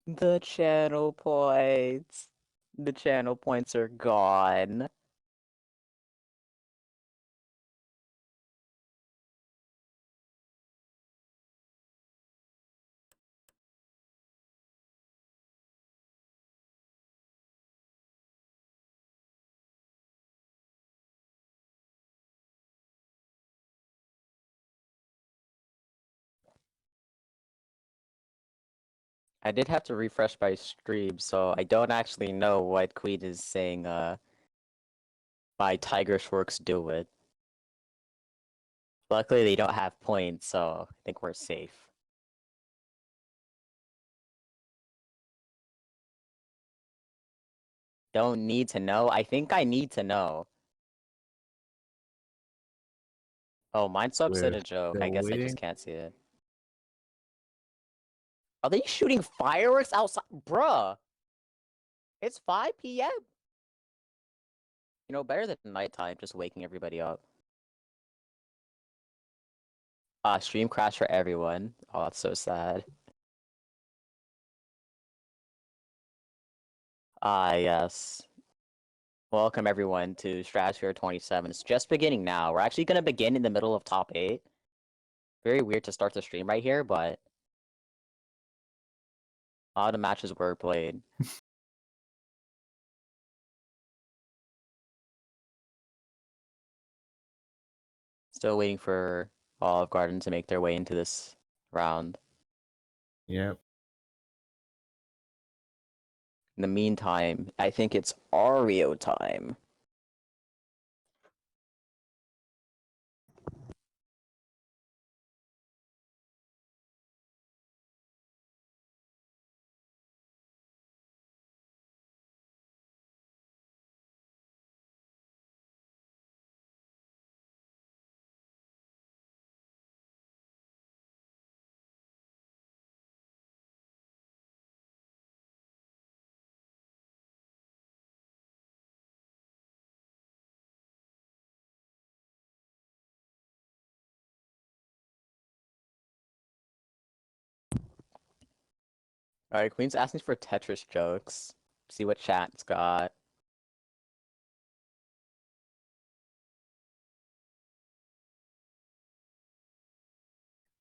The channel points. The channel points are gone. I did have to refresh my stream, so I don't actually know what Queen is saying, my Tiger Schwarks do it. Luckily, they don't have points, so I think we're safe. Don't need to know? I think I need to know. Oh, mine's upset We're a joke. I still guess I waiting. just can't see it. Are they shooting fireworks outside? Bruh! It's 5 p.m. You know, better than nighttime, just waking everybody up. Stream crash for everyone. Oh, that's so sad. Yes. Welcome everyone to Stratosphere 27. It's just beginning now. We're actually gonna begin in the middle of top 8. Very weird to start the stream right here, but a lot of the matches were played. Still waiting for Olive Garden to make their way into this round. Yep. In the meantime, I think it's Oreo time. Alright, Queen's asking for Tetris jokes. See what chat's got.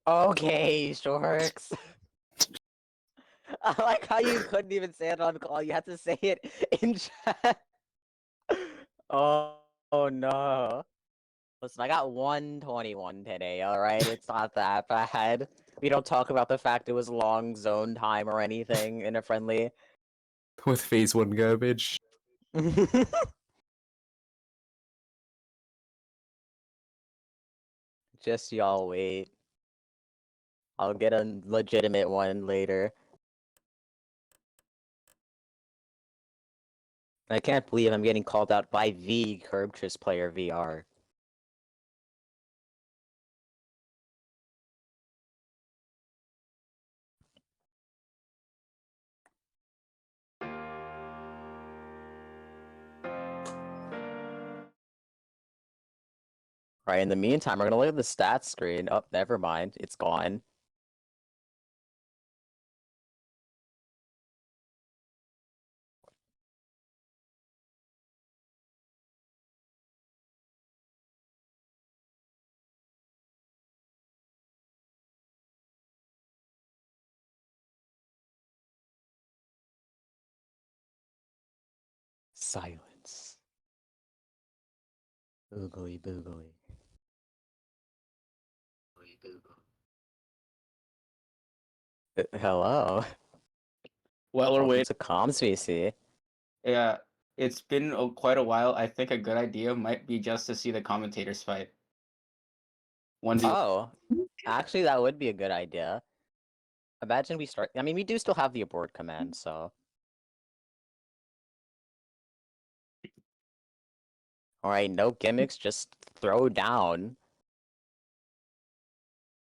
Okay, Shorks. I like how you couldn't even say it on call. You had to say it in chat. Oh no. Listen, I got 121 today, alright? It's not that bad. We don't talk about the fact it was long zone time or anything in a friendly. With phase 1 garbage. Just y'all wait. I'll get a legitimate one later. I can't believe I'm getting called out by the Curbtress player VR. Right, in the meantime, we're gonna look at the stats screen. Oh, never mind. It's gone. Silence. Boogly boogly. Hello. While we're Welcome waiting, to Comms VC. yeah, it's been quite a while. I think a good idea might be just to see the commentators fight. Oh, actually, that would be a good idea. Imagine we start. I mean, we do still have the abort command, so. Alright, no gimmicks, just throw down.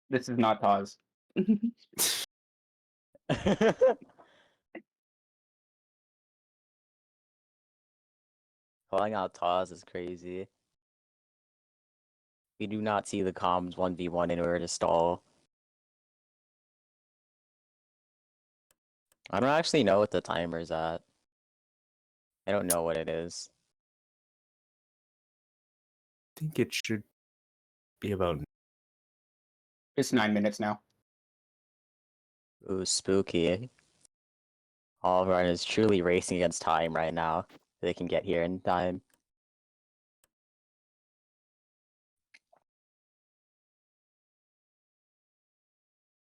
This is not pause. Calling out Taz is crazy. We do not see the comms 1v1 in order to stall. I don't actually know what the timer's at. I don't know what it is. I think it should be about. It's 9 minutes now. Ooh, spooky. Oliver is truly racing against time right now. They can get here in time.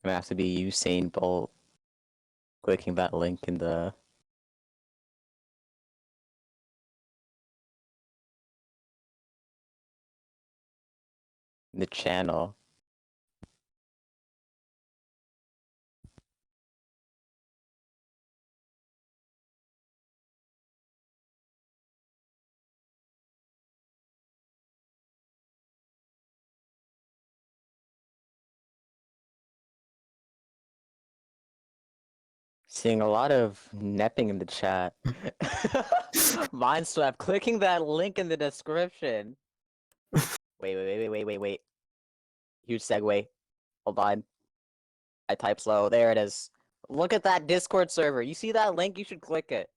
Gonna have to be Usain Bolt clicking that link in the channel. Seeing a lot of nepping in the chat. Mindswap, clicking that link in the description. Wait. Huge segue. Hold on. I type slow. There it is. Look at that Discord server. You see that link? You should click it.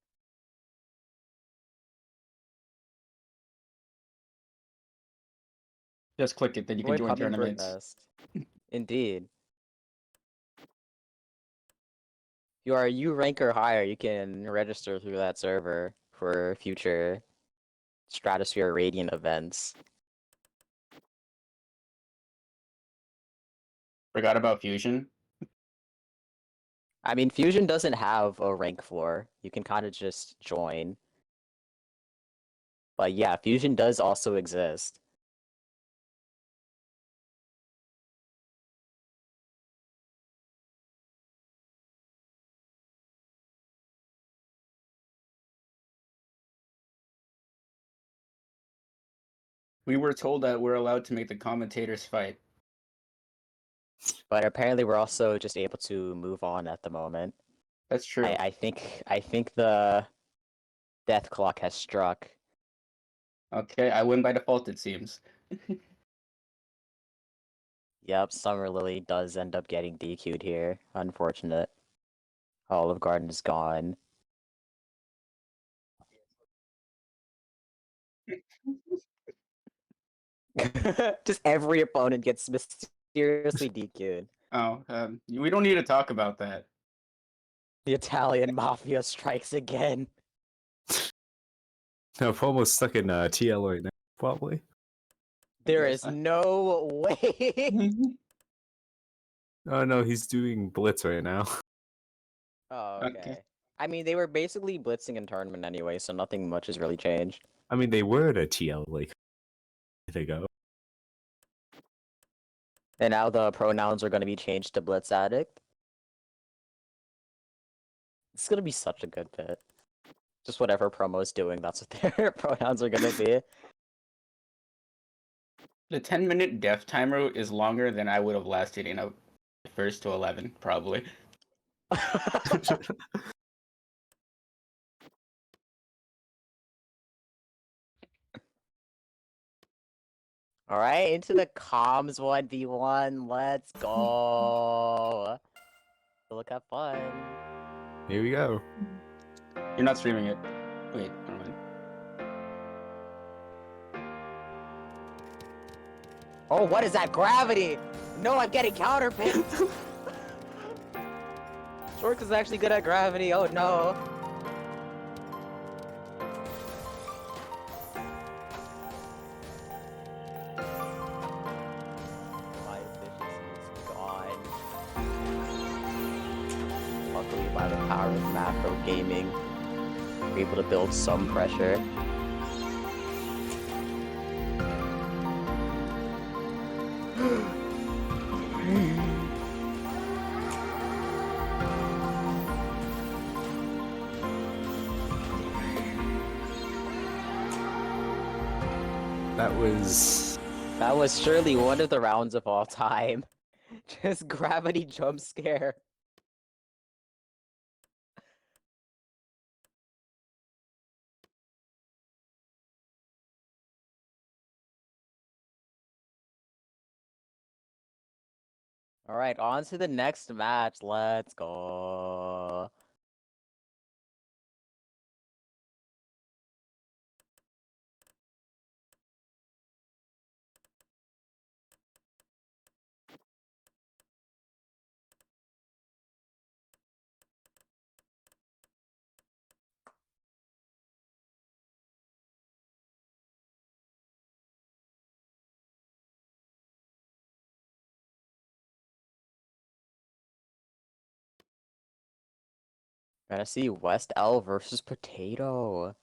Just click it, then you can Avoid join Hummingbird tournaments. Nest. Indeed. If you are a U rank or higher, you can register through that server for future Stratosphere Radiant events. Forgot about Fusion. I mean, Fusion doesn't have a rank floor. You can kind of just join. But yeah, Fusion does also exist. We were told that we're allowed to make the commentators fight. But apparently we're also just able to move on at the moment. That's true. I think the death clock has struck. Okay, I win by default, it seems. Yep, Summer Lily does end up getting DQ'd here. Unfortunate. Olive Garden is gone. Just every opponent gets mysteriously DQ'd. Oh, we don't need to talk about that. The Italian mafia strikes again. No, Pomo's stuck in TL right now, probably. There Yes, is no way. Oh no, he's doing Blitz right now. Oh, Okay. okay. I mean, they were basically blitzing in tournament anyway, so nothing much has really changed. I mean, they were at a TL like they go. And now the pronouns are going to be changed to Blitz Addict. It's going to be such a good bit. Just whatever promo is doing, that's what their pronouns are going to be. The 10-minute death timer is longer than I would have lasted in a first to 11, probably. Alright, into the comms 1v1. Let's go. Look, have fun. Here we go. You're not streaming it. Wait, never mind. Oh, what is that? Gravity! No, I'm getting counterpinned! Shorks is actually good at gravity. Oh no. My efficiency is gone. Luckily, by the power of macro gaming, we're able to build some pressure. That was surely one of the rounds of all time. Just gravity jump scare. Alright, on to the next match. Let's go. Gonna see West L versus Potato.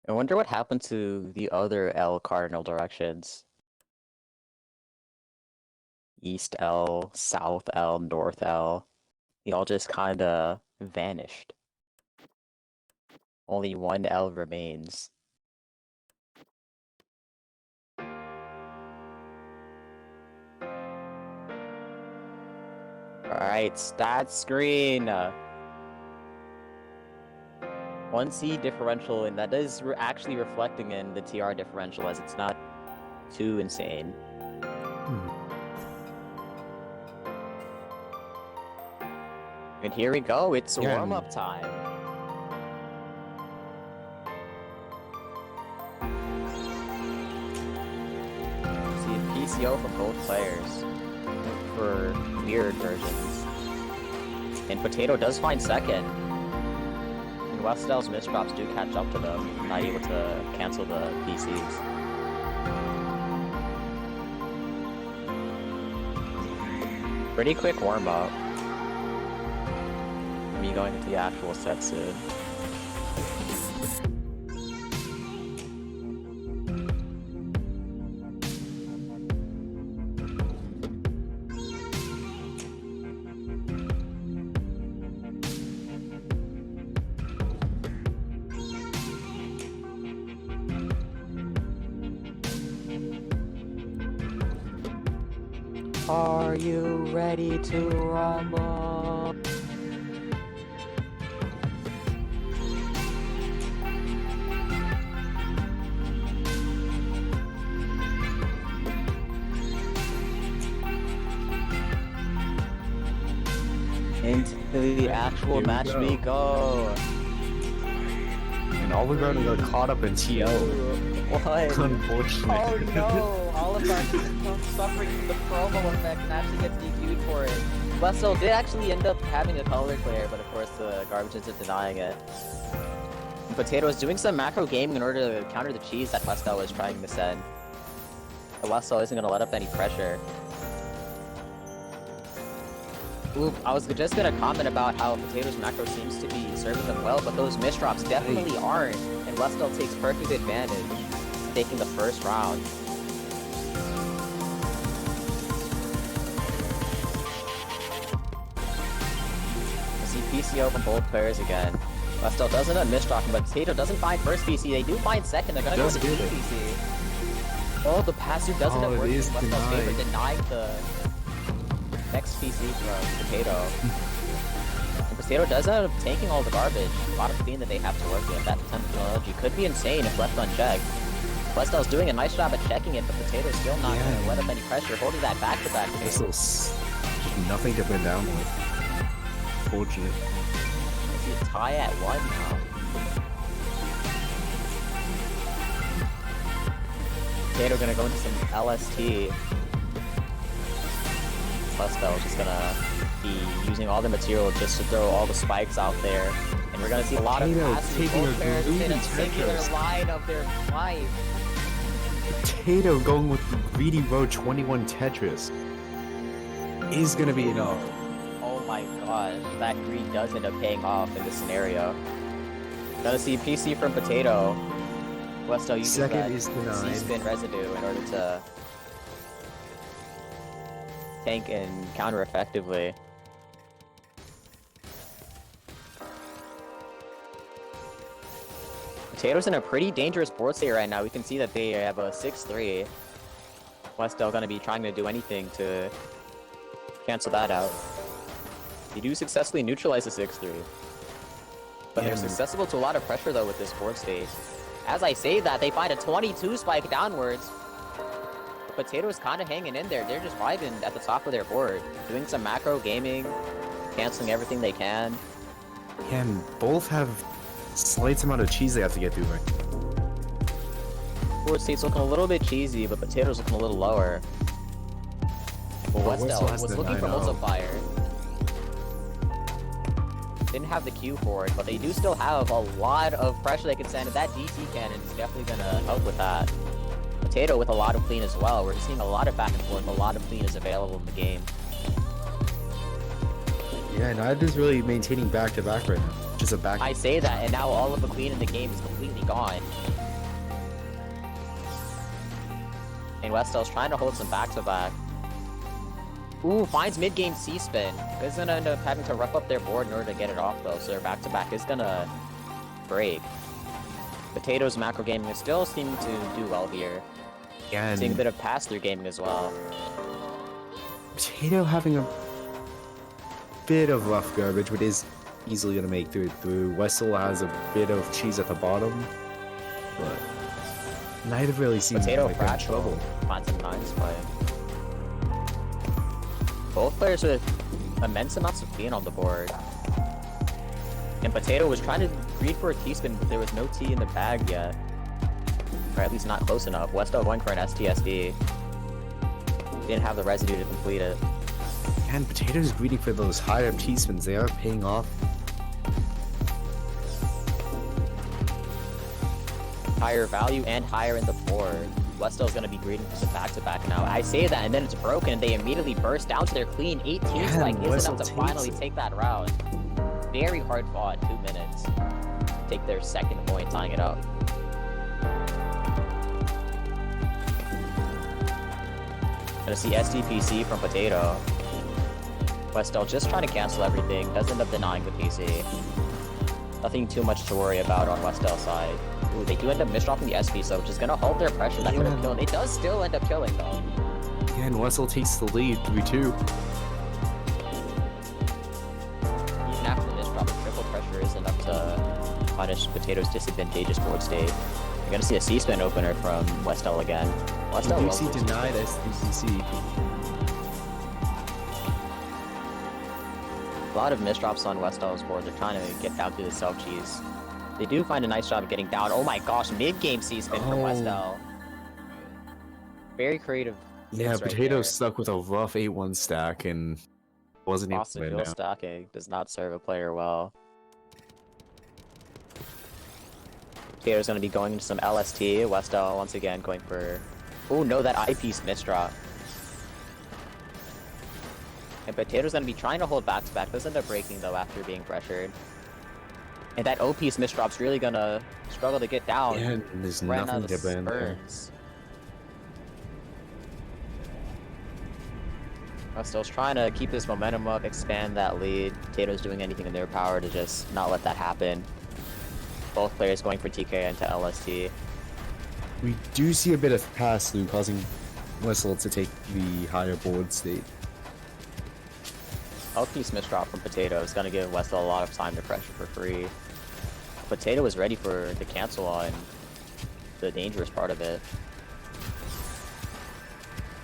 I wonder what happened to the other L cardinal directions. East L, South L, North L. They all just kinda vanished. Only one L remains. Alright, stat screen! 1C differential, and that is actually reflecting in the TR differential as it's not too insane. And here we go, it's warm-up time. See a PCO from both players for mirrored versions. And Potato does find second. And Westel's misdrops do catch up to them, not able to cancel the PCs. Pretty quick warm-up. Me going into the actual set soon. Are you ready to rumble? Into the actual Here we match go. we go. And all of them got caught up in TL. What? Unfortunately. Oh no! All of us suffering from the promo effect and actually gets DQ'd for it. Westel did actually end up having a color clear, but of course the garbage ends up denying it. And Potato is doing some macro gaming in order to counter the cheese that Westel was trying to send. But Westel isn't going to let up any pressure. Ooh, I was just gonna comment about how Potato's macro seems to be serving them well, but those misdrops definitely aren't, and Westel takes perfect advantage, taking the first round. I see PCO from both players again. Westel doesn't have misdropping, but Potato doesn't find first PC. They do find second. They're gonna go to Does get it. PC. Oh, the pass-through doesn't have it worked in is Westel's favor, denied. denying the next PC from Potato. And Potato does end up taking all the garbage. A lot of clean that they have to work with. That technology could be insane if left unchecked. Westel's doing a nice job at checking it, but Potato's still not going to let up any pressure, holding that back-to-back This pace. is just nothing to pin down with. Fortunate. I see a tie at 1 now. Potato gonna go into some LST. Westel is just gonna be using all the material just to throw all the spikes out there. And we're gonna see a lot of Potato passes. taking Both a pairs within a greedy singular Tetris. line of their life. Potato going with the greedy row 21 Tetris is gonna be enough. Oh my gosh, that greed does end up paying off in this scenario. Gonna see PC from Potato. Westel uses Second that is denied. C-spin residue in order to tank and counter effectively. Potato's in a pretty dangerous board state right now. We can see that they have a 6-3. Westel gonna be trying to do anything to cancel that out. They do successfully neutralize the 6-3. But they're Yeah. susceptible to a lot of pressure though with this board state. As I say that, they find a 22 spike downwards. Potato's kind of hanging in there. They're just vibing at the top of their board. Doing some macro gaming, canceling everything they can. And both have slight amount of cheese they have to get through. Right? Board state's looking a little bit cheesy, but Potato's looking a little lower. Well, But Westel Westel has was the looking for 9-0. multiplier. Didn't have the Q for it, but they do still have a lot of pressure they can send, and that DT cannon is definitely gonna help with that. Potato with a lot of clean as well. We're seeing a lot of back and forth. A lot of clean is available in the game. Yeah, neither's really maintaining back-to-back right now. Just a back. I say that, and now all of the clean in the game is completely gone. And Westel's trying to hold some back-to-back. Ooh, finds mid-game C-spin. Is gonna end up having to rough up their board in order to get it off, though, so their back-to-back is gonna break. Potato's macro gaming is still seeming to do well here. Yeah, Seeing a bit of pass-through gaming as well. Potato having a bit of rough garbage, but is easily gonna make through. Wessel has a bit of cheese at the bottom, but neither really seems Potato like they're in fragile. trouble. Finds some nice play. Both players with immense amounts of clean on the board. And Potato was trying to greed for a T-spin, but there was no T in the bag yet. Or at least not close enough. Westel going for an STSD. Didn't have the residue to complete it. And Potato's greedy for those higher T-spins. They are paying off. Higher value and higher in the board. Westel's gonna be greedy for some back-to-back now. I say that, and then it's broken, and they immediately burst down to their clean. 18 Yeah, strike isn't Wessel enough to takes finally it. take that round. Very hard fought, 2 minutes. Take their second point, tying it up. Gonna see SDPC from Potato. Westel just trying to cancel everything, does end up denying the PC. Nothing too much to worry about on Westel's side. Ooh, they do end up misdropping the SP, so which is gonna halt their pressure. That could have killed. It does still end up killing though. Yeah, and Wessel takes the lead, 3-2. Even after the misdrop, the triple pressure is enough to punish Potato's disadvantageous board state. You're gonna see a C-spin opener from Westel again. Westel loves UC this. denied SDCC. A lot of misdrops on Westel's board. They're trying to get down to the self-cheese. They do find a nice job of getting down. Oh my gosh, mid-game C-spin from Oh. Westel. Very creative. Yeah, hits right Potato's there. stuck with a rough 8-1 stack and wasn't able to Boston win Bill now. stacking does not serve a player well. Potato's going to be going into some LST. Westel once again going for... Oh no, that eyepiece misdrop. And Potato's going to be trying to hold back-to-back. Does end up breaking though after being pressured. And that O-piece misdrop's really going to struggle to get down. Yeah, and there's Ran out nothing of to ban there. spurns. Westel's trying to keep this momentum up, expand that lead. Potato's doing anything in their power to just not let that happen. Both players going for TK into LST. We do see a bit of pass-through causing Wessel to take the higher board state. L-piece misdrop from Potato is going to give Westel a lot of time to pressure for free. Potato is ready for the cancel on the dangerous part of it.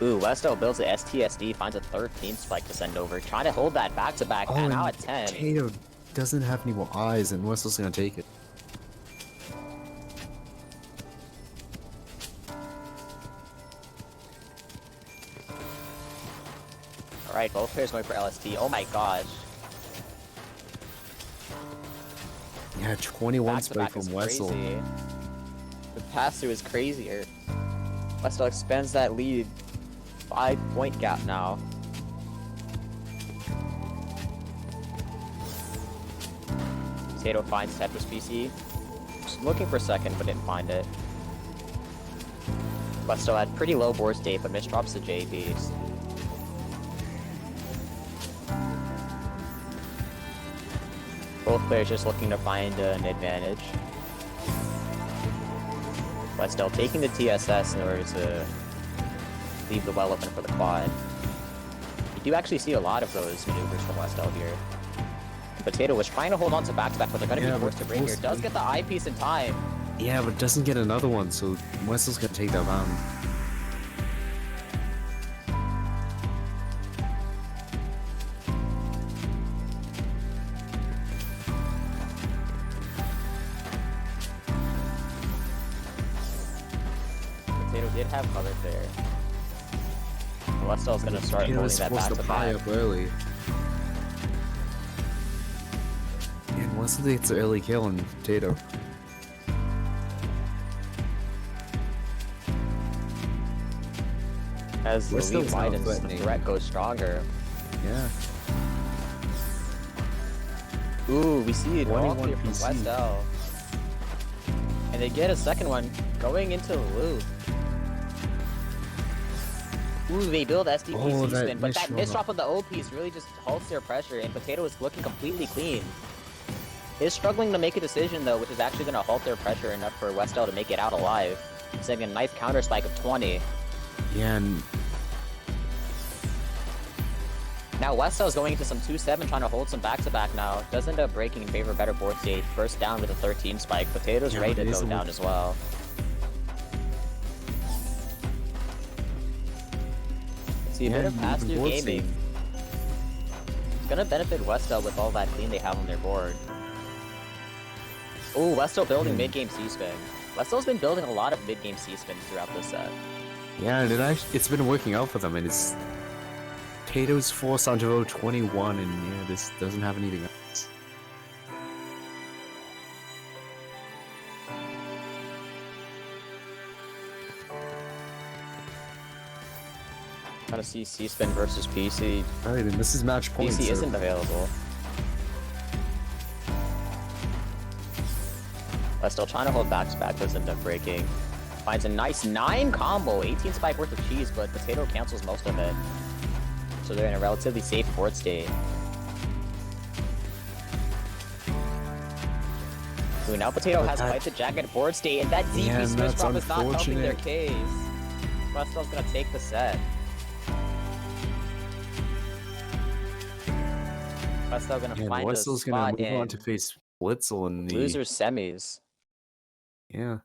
Ooh, Westel builds the STSD, finds a 13 spike to send over, trying to hold that back-to-back, and now at 10. Potato doesn't have any more eyes, and Wessel's gonna take it. Alright, both players going for LST. Oh my gosh. Yeah, 21 spike Back-to-back from is Wessel. crazy. The pass-through is crazier. Westel expands that lead. 5-point gap now. Potato finds Tetris PC. Just looking for second, but didn't find it. Westel had pretty low board state, but misdrops the JBs. Both players just looking to find an advantage. Westel taking the TSS in order to leave the well open for the quad. You do actually see a lot of those maneuvers from Westel here. Potato was trying to hold on to back-to-back, but they're going to be forced to break here. Does get the eyepiece in time. Yeah, but doesn't get another one, so Wessel's gonna take that round. Potato did have cover there. Westel's going to start Potato holding was that supposed to pie back-to-back. up early. And Wessel gets the early kill on Potato. As the Westall's lead now widens, the threatening. threat goes stronger. Yeah. Ooh, we see it all 21 clear from PC. Westall. And they get a second one going into the loop. Ooh, they build SDPC Oh, that spin, but that misdrop. misdrop on the O piece really just halts their pressure, and Potato is looking completely clean. Is struggling to make a decision though, which is actually going to halt their pressure enough for Westall to make it out alive. Sending a nice counter spike of 20. Yeah, and Now Westall is going into some 2-7, trying to hold some back-to-back now. Does end up breaking in favor of better board state. First down with a 13 spike. Potato's Yeah, ready but to it is go a down as well. See a bit Yeah, of even pass-through board gaming. state. It's gonna benefit Westall with all that clean they have on their board. Ooh, Westall building mid-game C-spin. Westall's been building a lot of mid-game C-spins throughout this set. yeah, and it's been working out for them, and it's Potatoes forced onto row 21, and yeah, this doesn't have anything else. Trying to see C-spin versus PC. Alright, and this is match point. PC so isn't available. Westall trying to hold back-to-back, does end up breaking. Finds a nice 9 combo, 18 spike worth of cheese, but Potato cancels most of it. So they're in a relatively safe board state. Ooh, now Potato has quite the jagged board state, and that DP Yeah, and switch that's drop is not helping their unfortunate. case. Westall's gonna take the set. Westall gonna yeah, find a Westall's gonna spot move on in to face Blitzel in the losers semis. Yeah.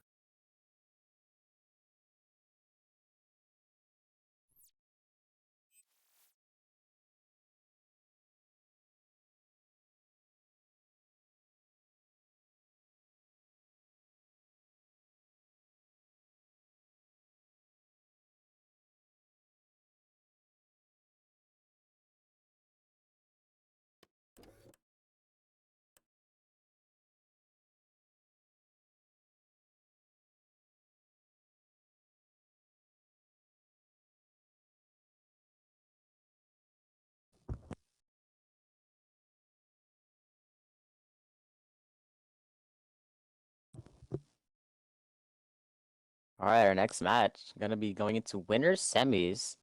Alright, our next match gonna be going into winners semis.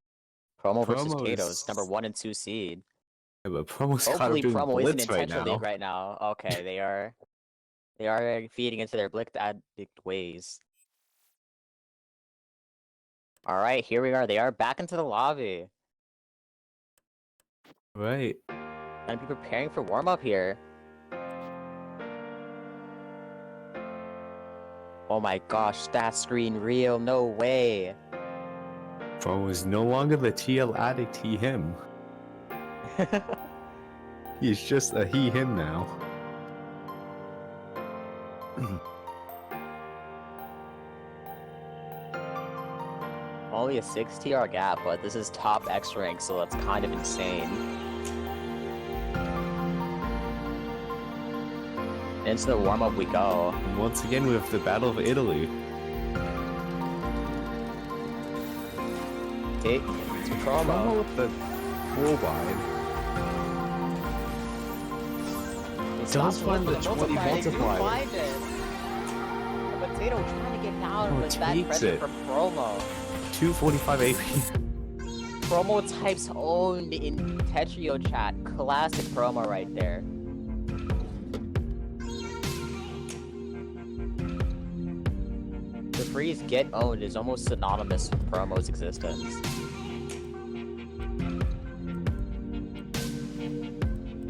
Promo versus Promo Katos, is- number 1 and 2 seed. Yeah, but Promo's kind Hopefully of doing Promo isn't Blitz right intentionally now. right now. Okay, they are feeding into their Blitz addict ways. Alright, here we are. They are back into the lobby. Right. Gonna be preparing for warm-up here. Oh my gosh, that screen real, no way. Promo is no longer the TL addict he him. He's just a he him now. Only a 6 TR gap, but this is top X rank, so that's kind of insane. Into the warm-up we go. And once again, we have the Battle of Italy. Take to Promo promo. with the full wide. Does find the 20 multiplier. Find it. Potato trying to get down Oh, with that takes pressure it. from promo. 245 AP. Promo types owned in Tetrio chat. Classic promo right there. The phrase "get owned" is almost synonymous with promo's existence.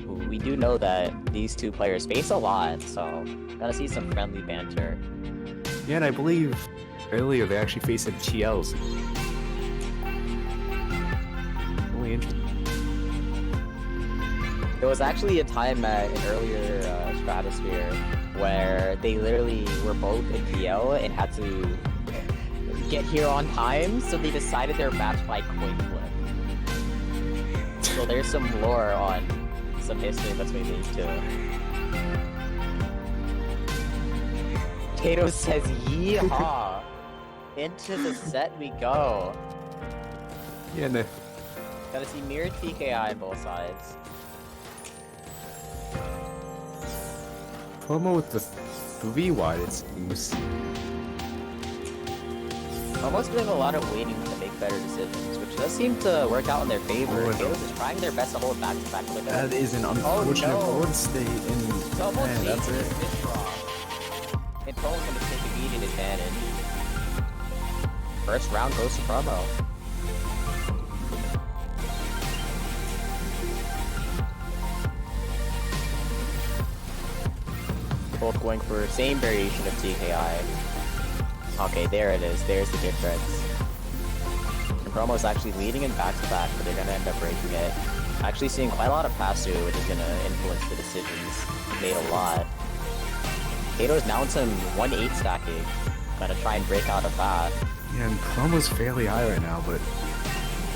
Ooh, we do know that these two players face a lot, so gotta see some friendly banter. Yeah, and I believe earlier they actually faced at TLs. Really interesting. There was actually a time at an earlier Stratosphere where they literally were both in PL and had to get here on time, so they decided their match by coin flip. So there's some lore on some history between these two. Tato says, yeehaw! Into the set we go. Yeah, no. Gotta see mirrored TKI on both sides. Promo with the 3 wide, it seems. Almost doing a lot of waiting to make better decisions, which does seem to work out in their favor. Oh, no. Taylor's is trying their best to hold back to back with That is an unfortunate no. board state, and Double man, that's changes it. this drop. And Promo's gonna take immediate advantage. First round goes to Promo. Both going for same variation of TKI. Okay, there it is. There's the difference. And Promo's actually leading in back-to-back, but they're gonna end up breaking it. Actually seeing quite a lot of pass-through, which is gonna influence the decisions made a lot. Kato's now in some 1-8 stacking. Gonna try and break out of that. Yeah, and Promo's fairly high right now, but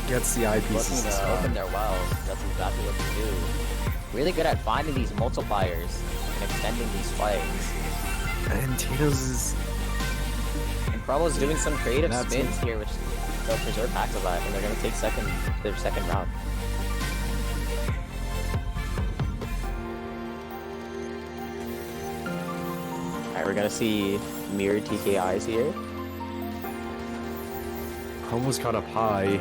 gets the Looking eyepieces to to stop. open their wells. That's exactly what to do. Really good at finding these multipliers and extending these spikes. And Tato's is... And Promo's doing some creative That's spins here, which they'll preserve back-to-back, and they're gonna take their second round. Alright, we're gonna see mirrored TKIs here. Promo's caught up high.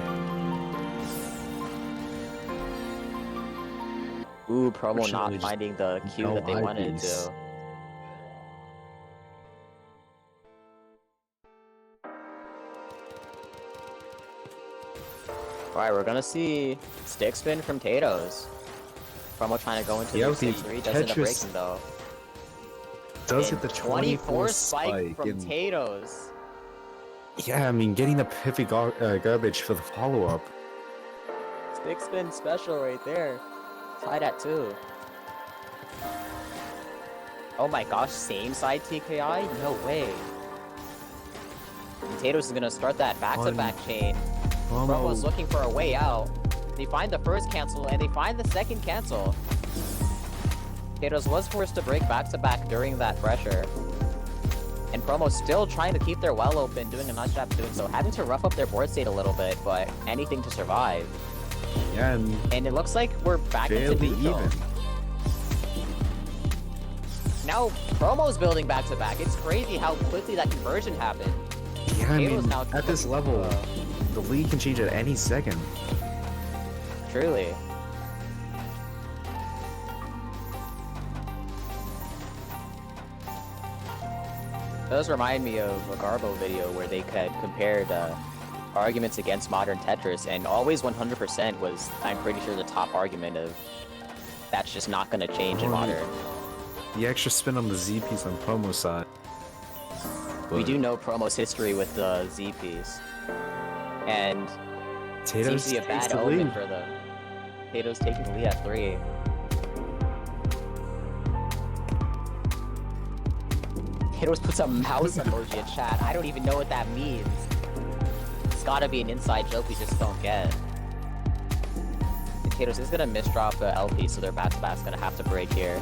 Ooh, Promo Fortunately, not just finding the cue no that they wanted eyepiece. to. Alright, we're gonna see stick spin from Tato's. Promo trying to go into Yeah, the with the 6-3, doesn't end up Tetris breaking though. Does And get the 24 24 spike from and- Tato's. Yeah, I mean, getting the perfect garbage for the follow-up. Stick spin special right there. Tied at 2. Oh my gosh, same side TKI? No way. And Tato's is gonna start that back-to-back chain. Promo's Promo, looking for a way out. They find the first cancel and they find the second cancel. Tato's was forced to break back-to-back during that pressure. And Promo's still trying to keep their well open, doing a nice job doing so, having to rough up their board state a little bit, but anything to survive. yeah, and And it looks like we're back into fairly neutral. even. Now Promo's building back-to-back. It's crazy how quickly that conversion happened. Yeah, I Tato's mean, now at this level, the lead can change at any second. Truly. It does remind me of a Garbo video where they had compared arguments against modern Tetris, and always 100% was, I'm pretty sure, the top argument of that's just not going to change in Oh, modern. The extra spin on the Z piece on Promo side. We But do know Promo's history with the Z piece, and Tato's seems to be a takes bad the omen lead. for them. Tato's taking the lead at 3. Tato's puts a mouse emoji in chat. I don't even know what that means. It's gotta be an inside joke we just don't get. And Tato's is gonna misdrop the LP, so their back-to-back's gonna have to break here.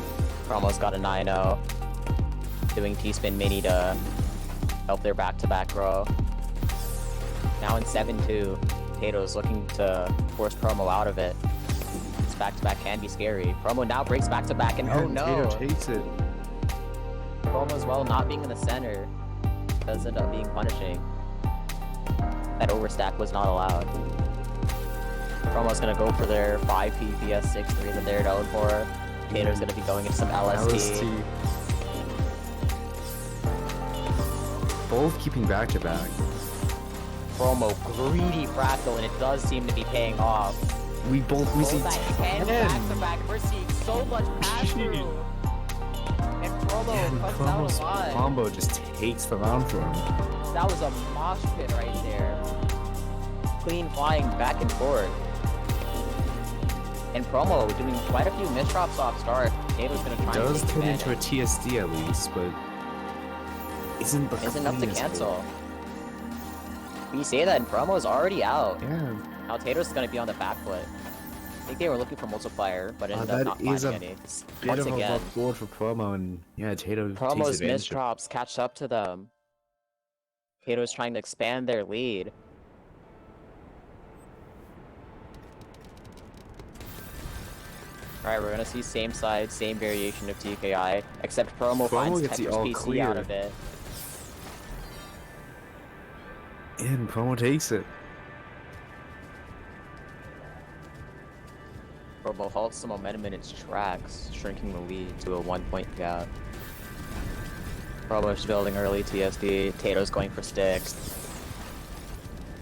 Promo's got a 9-0. Doing T-spin mini to help their back-to-back grow. Now in 7-2. Tato's looking to force Promo out of it. This back-to-back can be scary. Promo now breaks back-to-back, and oh And no! Tato takes it. Promo as well not being in the center does end up being punishing. That overstack was not allowed. Promo's gonna go for their 5 PPS 6-3 that they're known for. Tato's gonna be going into some LST. Both keeping back-to-back. Promo greedy fractal, and it does seem to be paying off. We Both see that 10 10. back-to-back. We're seeing so much pass-through. And Promo And cuts out Promo's a lot. combo just takes the round for him. That was a mosh pit right there. Clean flying back and forth. And Promo doing quite a few misdrops off start. Tato's gonna try and Does take turn into a advantage. TSD at least, but isn't Isn't enough to cleanest cancel. We say that, and Promo's already out. one. Yeah, Now Tato's gonna be on the back foot. I think they were looking for multiplier, but ended up that not is finding a any. bit Once of a again, rough board for Promo, and yeah, Tato takes Promo's advantage. misdrops catch up to them. Tato's trying to expand their lead. Alright, we're gonna see same side, same variation of TKI, except Promo finds gets the Tetris all PC clear. out of it. And Promo takes it. Promo halts the momentum in its tracks, shrinking the lead to a 1-point gap. Promo's building early TSD, Tato's going for sticks.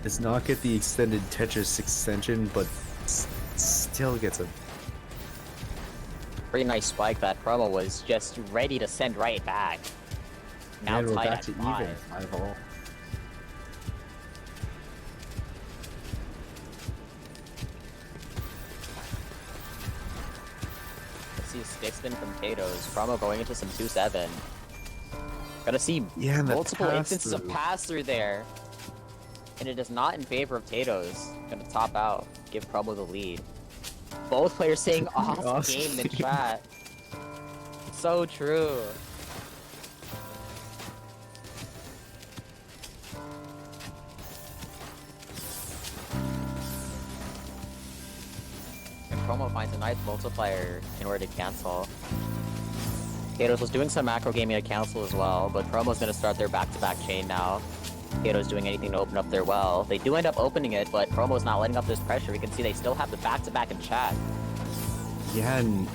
Does not get the extended Tetris extension, but still gets a Pretty nice spike that Promo was just ready to send right back. Now and we're tied back at to 5. even 5-all. Let's see a stick spin from Tato's. Promo going into some 2-7. Gonna see Yeah, and the multiple instances of pass-through. pass-through there. And it is not in favor of Tato's. Gonna top out, give Promo the lead. Both players saying off Awesome. game in chat. So true. And Promo finds a nice multiplier in order to cancel. Tato's was doing some macro gaming to cancel as well, but Promo's gonna start their back-to-back chain now. Tato's doing anything to open up their well. They do end up opening it, but Promo's not letting up this pressure. We can see they still have the back-to-back in chat. Yeah, and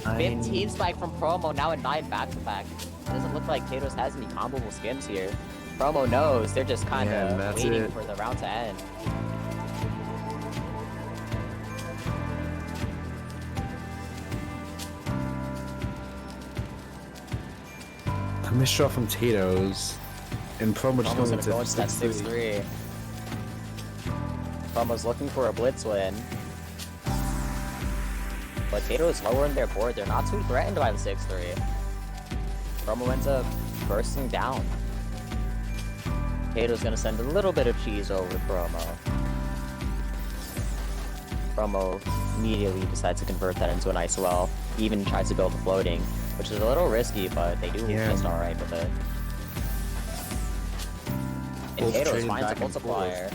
15 spike from Promo, now at 9 back-to-back. It doesn't look like Tato's has any comboable skims here. Promo knows, they're just Yeah, and kinda that's waiting it. for the round to end. a misdraw from Tato's, and Promo just Promo's goes gonna go into into that 6-3. 6-3. Promo's looking for a blitz win. But Tato is lower in their board. They're not too threatened by the 6-3. Promo ends up bursting down. Tato's gonna send a little bit of cheese over to Promo. Promo immediately decides to convert that into a nice well. He even tries to build a floating, which is a little risky, but they do Yeah. just alright with it. And Both Tato's trading finds a back and forth. multiplier.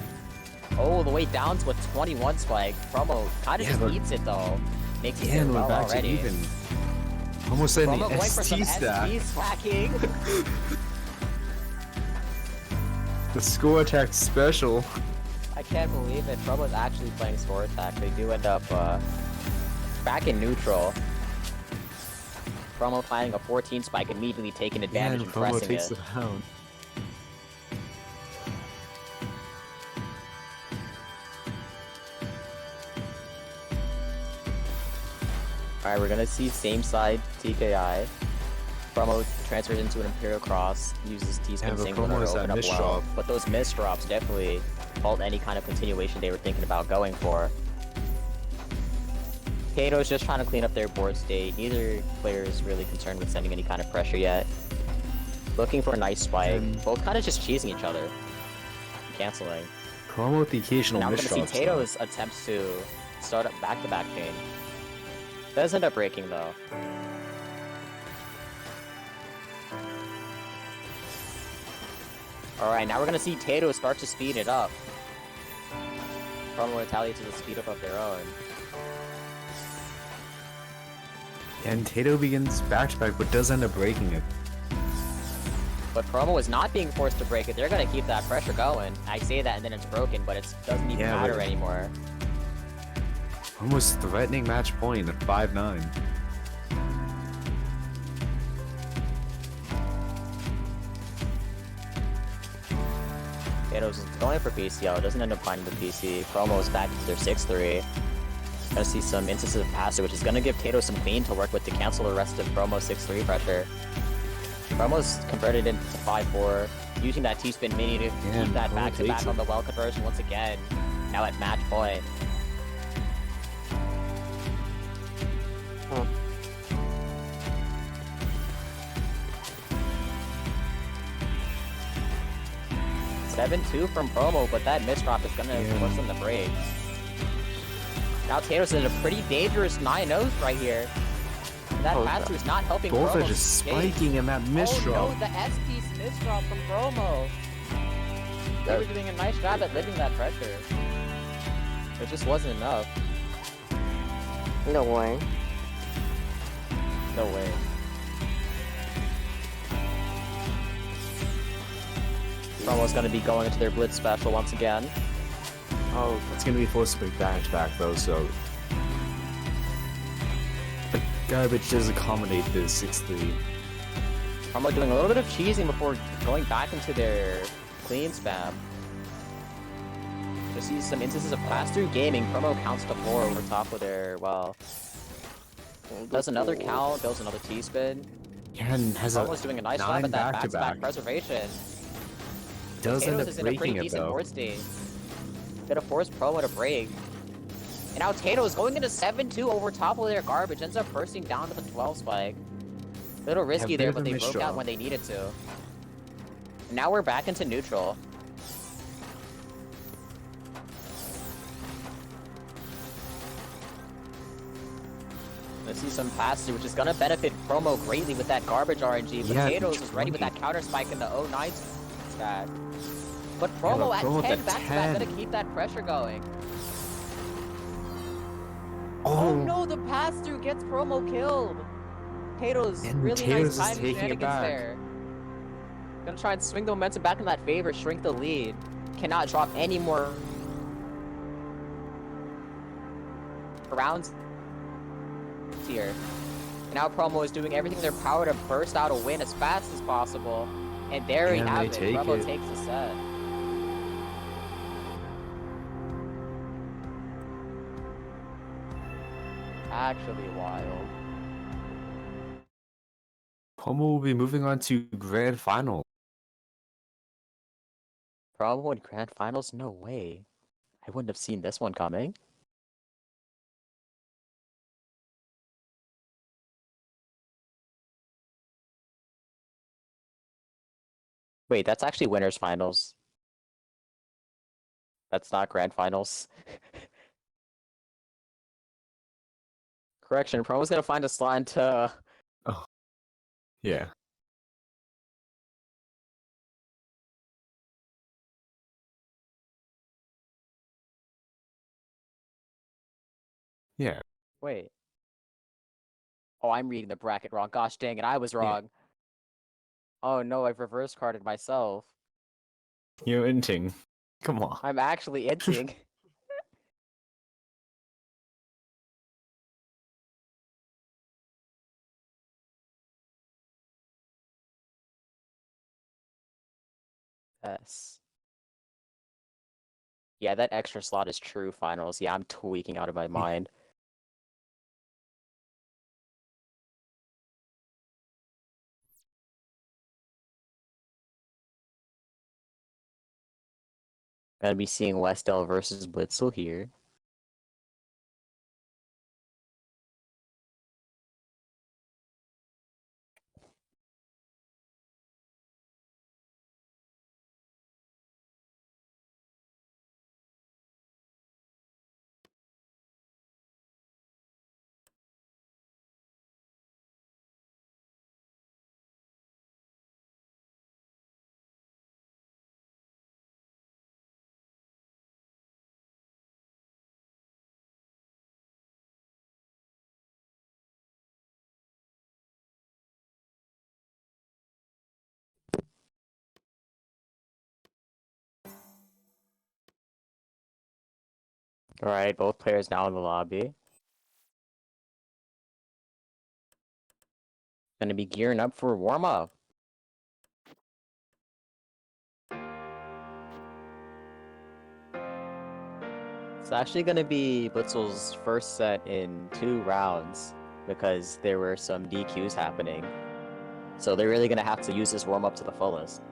Oh, the way down to a 21 spike. Promo kinda Yeah, just but- eats it though. Makes it Yeah, do and we're well back to already. even. Almost in Promo the going for some ST stack. ST stacking. The score attack special. I can't believe it. Promo's actually playing score attack. They do end up back in neutral. Promo finding a 14 spike, immediately taking Yeah, advantage and and Promo pressing takes it. it down. Alright, we're gonna see same side TKI. Promo transfers into an Imperial Cross, uses T-spin Yeah, but single Promo to is open that up well. misdrop. But those misdrops definitely halt any kind of continuation they were thinking about going for. Kato's just trying to clean up their board state. Neither player is really concerned with sending any kind of pressure yet. Looking for a nice spike. Both kind of just cheesing each other. Canceling. Promo with the occasional Now we're gonna see misdrops. Tato's attempts to start up back-to-back chain. Does end up breaking though. Alright, now we're gonna see Tato start to speed it up. Promo retaliates to the speed up of their own. And Tato begins back-to-back, but does end up breaking it. But Promo is not being forced to break it. They're gonna keep that pressure going. I say that and then it's broken, but it doesn't even Yeah, matter but- anymore. Almost threatening match point at 5-9. Tato's going for PCL, doesn't end up finding the PC. Promo is back to their 6-3. Gonna see some instances of passer, which is gonna give Tato some clean to work with to cancel the rest of Promo's 6-3 pressure. Promo's converted into 5-4, using that T-spin mini to Yeah, keep that Promo back-to-back takes on it. the well conversion once again. Now at match point. Oh. 7-2 from Promo, but that misdrop is gonna Yeah. force them to break. Now Tato's in a pretty dangerous 9-0 right here. And that Oh, pass-through is not helping Both Promo are just skate. spiking in that misdraw. Oh no, the S-piece misdrop from Promo. They were doing a nice job at lifting that pressure. It just wasn't enough. No way. No way. Promo's gonna be going into their Blitz special once again. Oh, it's gonna be forced to bring back though, so the garbage does accommodate the 6-3. Promo doing a little bit of cheesing before going back into their clean spam. Just see some instances of pass-through gaming. Promo counts to 4 over top of their, well... Does another count, goes another T-spin. Yeah, and has a Promo's doing a nice job at that back-to-back preservation. Does end Potatoes up is in a pretty breaking it decent though. board state. Gonna force Promo to break. And now Tato's going into 7-2 over top of their garbage, ends up bursting down to the 12 spike. A little risky there, but they broke out when they needed to. And now we're back into neutral. Let's see some pass-through, which is gonna benefit Promo greatly with that garbage RNG. Yeah, Potatoes is ready with that counter spike in the 09 stack. But Promo at Promo 10 at back-to-back 10. gonna keep that pressure going. Oh, Oh no, the pass-through gets Promo killed! Potatoes, And really Potatoes nice is timing taking it shenanigans back. there. Gonna try and swing the momentum back in that favor, shrink the lead. Cannot drop any more rounds here. And now Promo is doing everything in their power to burst out a win as fast as possible. And there we And have they it. take Promo it. takes the set. Actually wild. Promo will be moving on to grand final. Promo in grand finals? No way. I wouldn't have seen this one coming. Wait, that's actually winners finals. That's not grand finals. Correction, Promo's gonna find a slot into... Yeah. Yeah. Wait. Oh, I'm reading the bracket wrong. Gosh dang it, I was wrong. Oh no, I've reverse carded myself. You're inting. Come on. I'm actually inting. Yes. Yeah, that extra slot is true finals. Yeah, I'm tweaking out of my mind. Gonna be seeing Westell versus Blitzel here. Alright, both players now in the lobby. Gonna be gearing up for warm-up. It's actually gonna be Blitzel's first set in 2 rounds because there were some DQs happening. So they're really gonna have to use this warm-up to the fullest.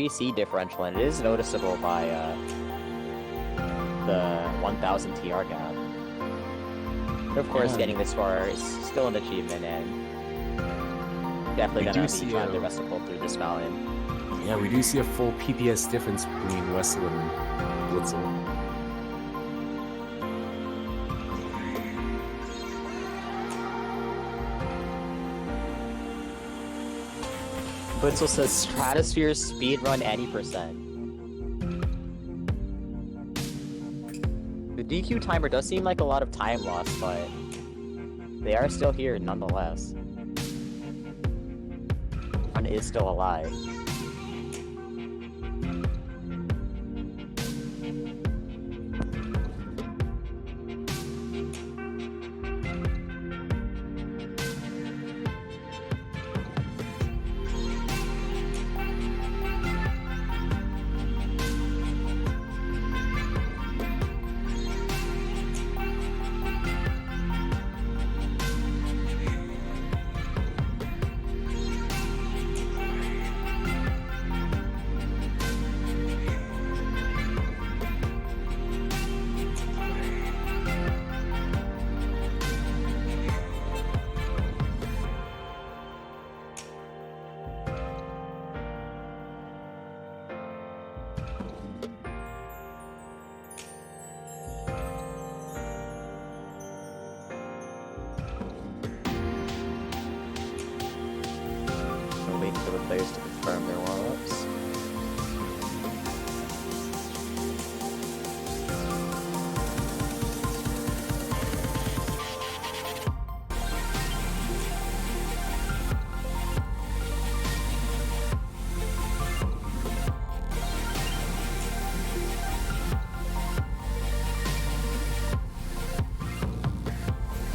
C differential, and it is noticeable by the 1000 TR gap. But of course, getting this far is still an achievement, and definitely gonna be trying their best to pull through this mountain. Yeah, we do see a full PPS difference between Wessel and Blitzel. Blitzel says Stratosphere speedrun any percent. The DQ timer does seem like a lot of time loss, but they are still here nonetheless. One is still alive. I'm waiting for the players to confirm their warm-ups.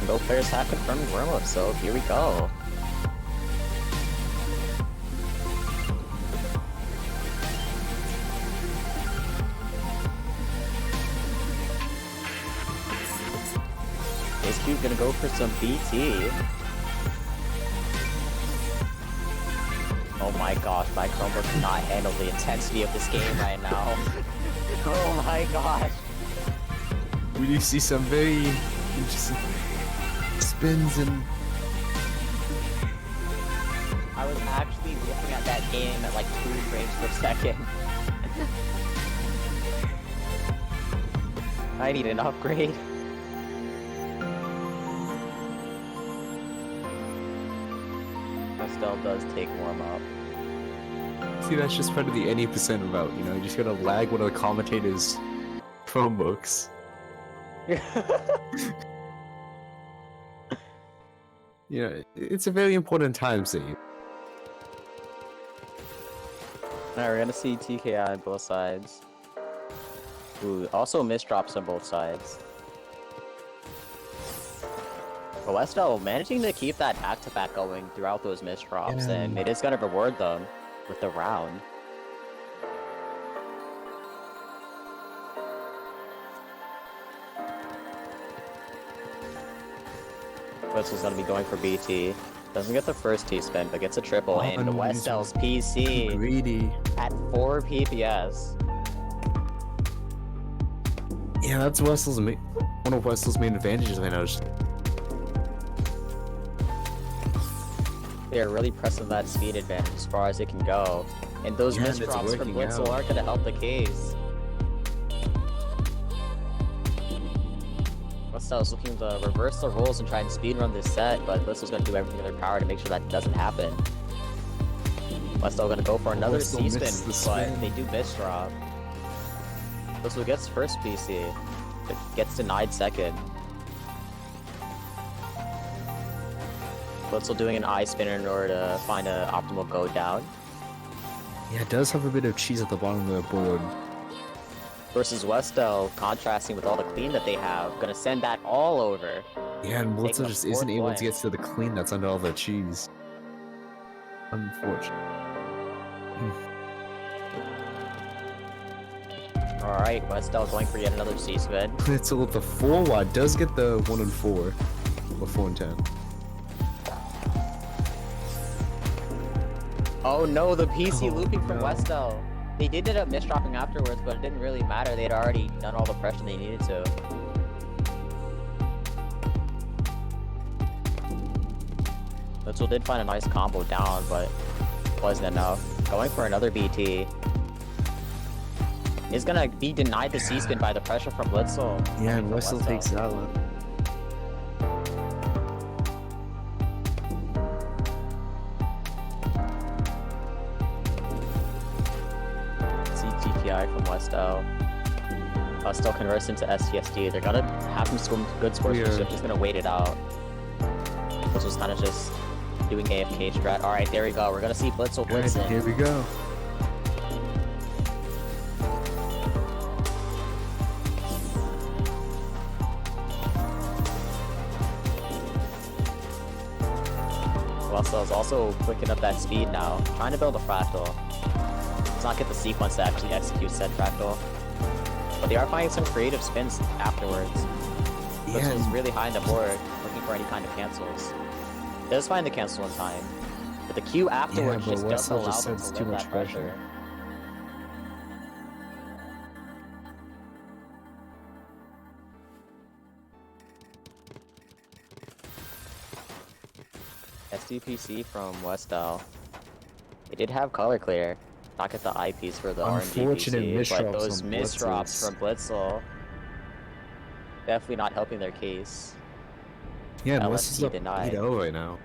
Both players have confirmed warm-ups, so here we go. Is Q gonna go for some BT? Oh my gosh, my Chromebook cannot handle the intensity of this game right now. Oh my gosh. We do see some very interesting spins and I was actually looking at that game at like 2 frames per second. I need an upgrade. Estelle does take warm up. see that's just part of the any percent route, you know, you just gotta lag one of the commentators' Chromebooks. You know, it's a very important time save. Alright, we're gonna see TKI on both sides. Ooh, also misdrops on both sides. But Westell managing to keep that back-to-back going throughout those misdrops, and it is gonna reward them with the round. Westell's gonna be going for BT. Doesn't get the first T-spin, but gets a triple, and Westell's PC Greedy. at 4 PPS. Yeah, that's Wessel's one of Wessel's main advantages, I noticed. They're really pressing that speed advantage as far as it can go. And those Yeah, and it's misdrops from working Blitzel out. aren't gonna help the case. Westel's looking to reverse the roles and try and speedrun this set, but Blitzel's gonna do everything in their power to make sure that doesn't happen. Westel gonna go for another Westel C-spin, missed the but spin. they do misdrop. Blitzel gets first PC, but gets denied second. Blitzel doing an I spinner in order to find an optimal go down. Yeah, it does have a bit of cheese at the bottom of the board. Versus Westel, contrasting with all the clean that they have, gonna send that all over. Yeah, and Taking Blitzer the just isn't fourth able point. to get to the clean that's under all the cheese. Unfortunate. Alright, Westel going for yet another C-spin. Blitzer with the 4 wide does get the 1 and 4. Or 4 and 10. Oh no, the PC Oh, looping from no. Westel. They did end up misdropping afterwards, but it didn't really matter. They'd already done all the pressure they needed to. Westel did find a nice combo down, but wasn't enough. Going for another BT. Is gonna be denied the C-spin by the pressure from Blitzel. Yeah, and From Westel takes that one. TI from Westel. Westel converts into STSD. They're gonna have some good sportsmanship, just gonna wait it out. This was kind of just doing AFK strat. Alright, there we go. We're gonna see Blitzel blitzing. Here we go. Westel is also clicking up that speed now, trying to build a fractal. Does not get the sequence to actually execute said fractal. But they are finding some creative spins afterwards. Blitzel's really high on the board, looking for any kind of cancels. Does find the cancel in time, but the Q afterwards just doesn't allow them to lift that pressure. SDPC from Westel. They did have color clear, not get the eyepiece for the Unfortunate RNG PC, but those from misdrops from Blitzel definitely not helping their case. Yeah, and LST Westel's up denied. 8-0 right now.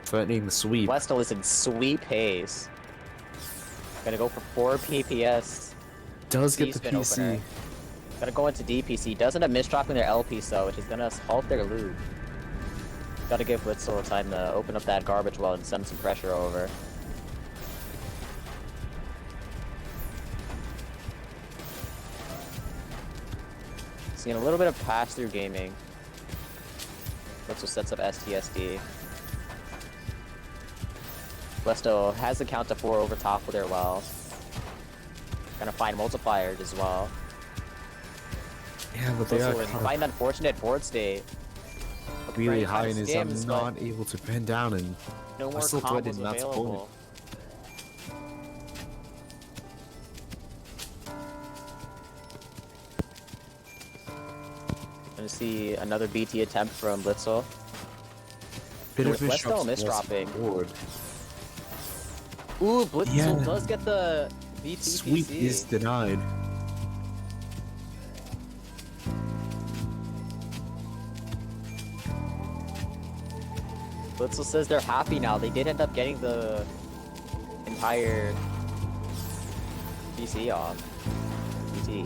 Threatening the sweep. Westel is in sweep pace. Gonna go for 4 PPS. Does get the C-spin PC. opener. Gonna go into DPC. Doesn't have misdropping their L piece though, which is gonna halt their loop. Gotta give Blitzel time to open up that garbage well and send some pressure over. Seeing a little bit of pass-through gaming. Blitzel sets up STSD. Westel has the count to 4 over top of their well. Gonna find multipliers as well. Yeah, but they are quite an unfortunate board state. really high and is not able to bend down, and no more Westel combos threatened, that's available. Gonna see another BT attempt from Blitzel. bit of Westel misdropping. Board. Ooh, Blitzel does get the BT Sweep PC. is denied. Blitzel says they're happy now. They did end up getting the entire PC off. BT.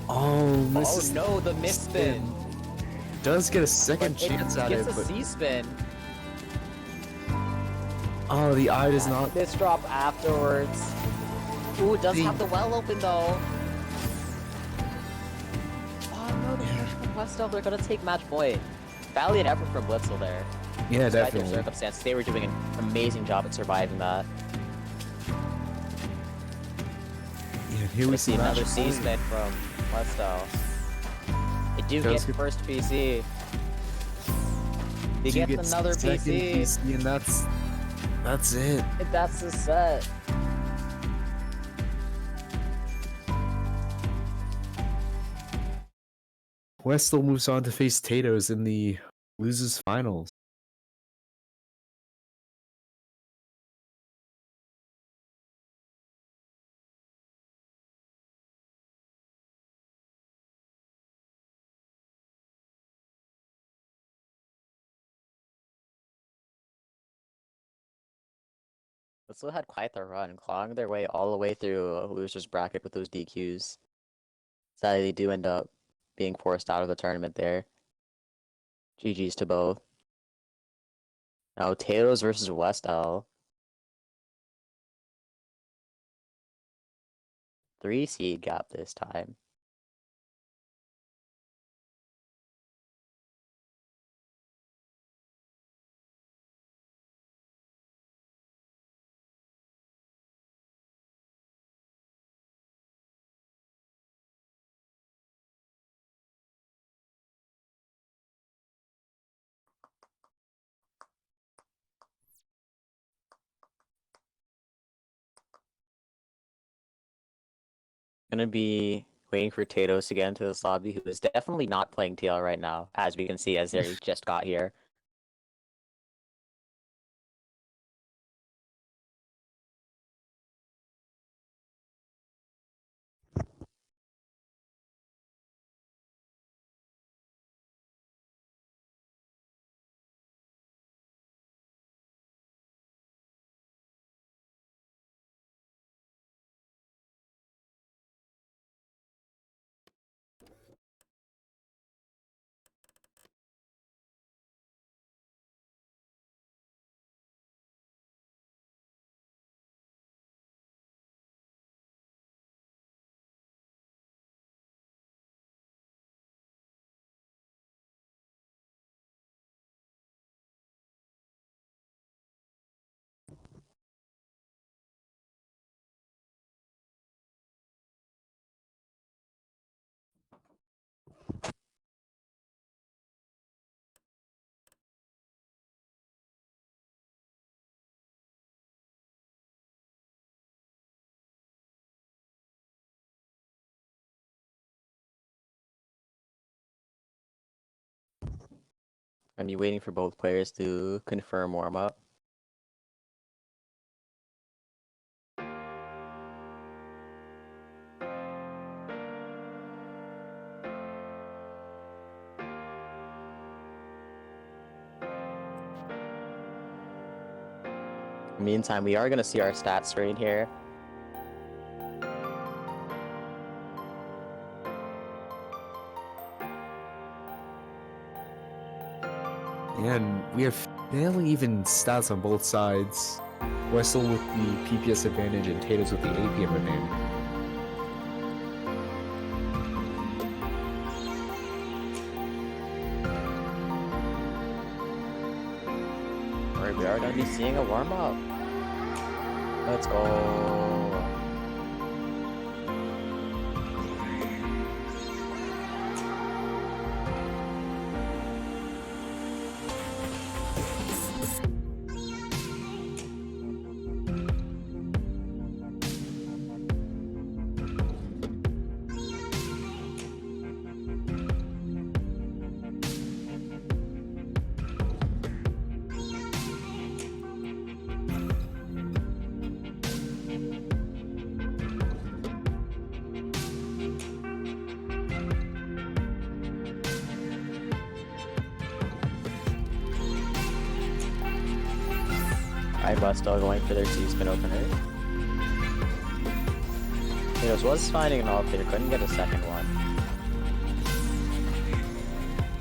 Oh, Oh no, the misspin. Does get a second But chance at it, gets a but C-spin. oh, the eye does not. Misdrop afterwards. Ooh, it does have the well open though. Oh no, the pressure from Westel. They're gonna take match point. Valiant effort from Blitzel there. Yeah, Despite their definitely. circumstances, they were doing an amazing job at surviving that. Yeah, here we see another match point. C-spin from Westel. They do get first PC. They get another second PC. and that's it. That's the set. Westel moves on to face Tato's in the losers finals. Westel had quite the run, clawing their way all the way through a loser's bracket with those DQs. Sadly, they do end up being forced out of the tournament there. GG's to both. Now, Tato's versus Westel. 3 seed gap this time. Gonna be waiting for Tatos to get into this lobby, who is definitely not playing TL right now, as we can see as they just got here. Are you waiting for both players to confirm warm-up? Meantime, we are going to see our stats screen here. And we have fairly even stats on both sides. Wessel with the PPS advantage and Tatos with the APM advantage. Alright, we are going to be seeing a warm-up. Let's go. Alright, Westo going for their C-spin opener. Tatos was finding an alt, couldn't get a second one.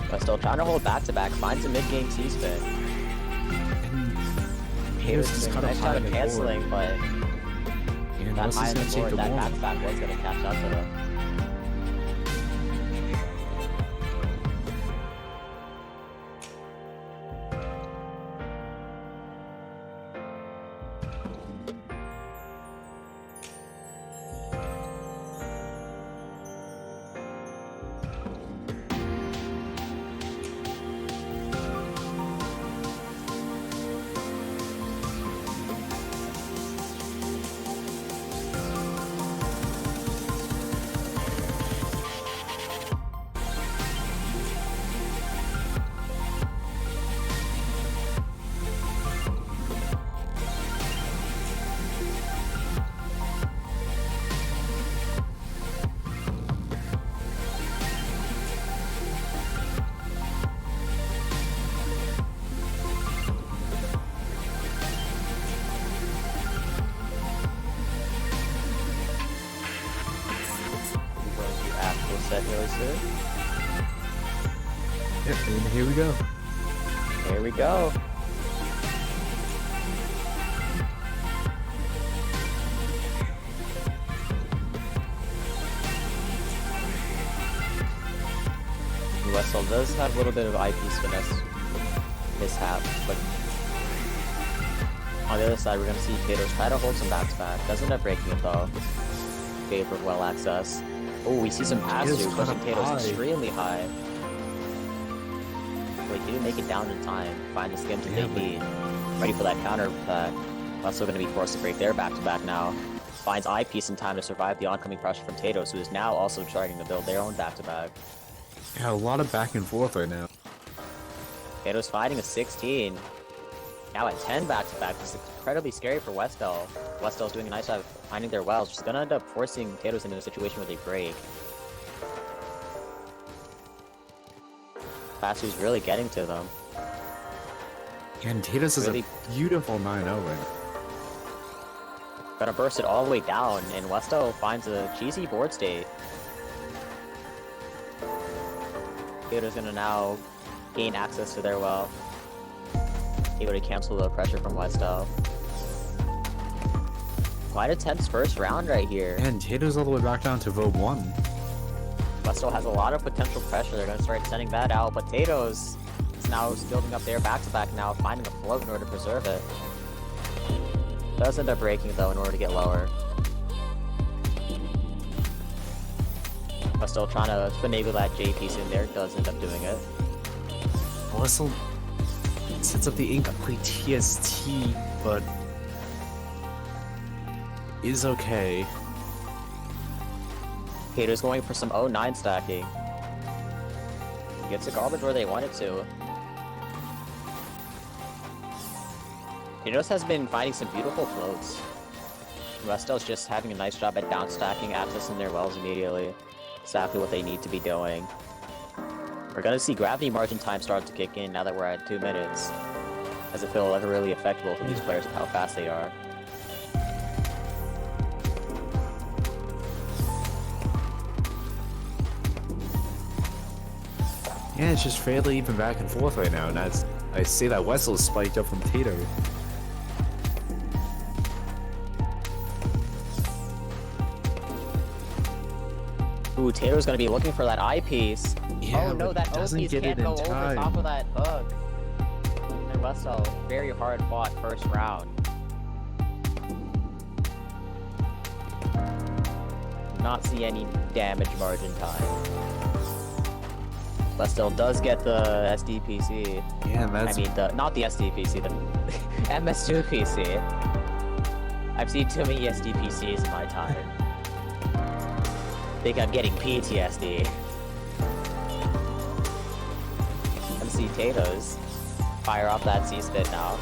Westo trying to hold back-to-back, finds a mid-game C-spin. Tatos is doing a kind of nice high job on of the canceling, board. but And that Wessel's high on gonna the take board, the that warm. back-to-back was going to catch up to them. Actual set really soon. Yep, and here we go. Here we go. Wessel does have a little bit of eyepiece finesse mishap, but on the other side we're going to see Tatos try to hold some back-to-back. Doesn't end up breaking it though. Favor well access. Oh, we see some pass-through, Tatos pushing kinda Tatos high. extremely high. Wait, he didn't make it down in time. Find the skim to Yeah, take but- lead. Ready for that counter attack. Wessel going to be forced to break their back-to-back now. Finds eyepiece in time to survive the oncoming pressure from Tatos, who is now also trying to build their own back-to-back. Yeah, a lot of back and forth right now. Tatos fighting a 16. Now at 10 back-to-back. This is incredibly scary for Westel. Westel's doing a nice job of finding their wells, which is going to end up forcing Tatos into a situation where they break. Fasu's really getting to them. And Tatos is Really- a beautiful 9-0 right now. Gonna burst it all the way down, and Westel finds a cheesy board state. Tatos gonna now gain access to their well. Able to cancel the pressure from Westel. Quite a tense first round right here. And Tatos all the way back down to vote 1. Westel has a lot of potential pressure. They're going to start sending that out, but Tatos is now building up their back-to-back now, finding a float in order to preserve it. Does end up breaking though in order to get lower. Westel trying to finagle that J piece in there, does end up doing it. Wessel sets up the incomplete TST, but is okay. Tatos going for some 09 stacking. Gets the garbage where they want it to. Tato's has been finding some beautiful floats. Westel's just having a nice job at down stacking, accessing their wells immediately. Exactly what they need to be doing. We're gonna see gravity margin time start to kick in now that we're at 2 minutes. As if it'll ever really affect both of these players with how fast they are. Yeah, it's just fairly even back and forth right now, and I see that Wessel spiked up from Tato. Ooh, Tato's gonna be looking for that eyepiece. Yeah, Oh no, but that doesn't O-piece get can't it in go over time. top of that hook. And Westel, very hard fought first round. Not see any damage margin time. Westel does get the SDPC. Yeah, and that's I mean, not the SDPC, the MS2PC. I've seen too many SDPCs in my time. Think I'm getting PTSD. MC Tato's fire off that C-spit now.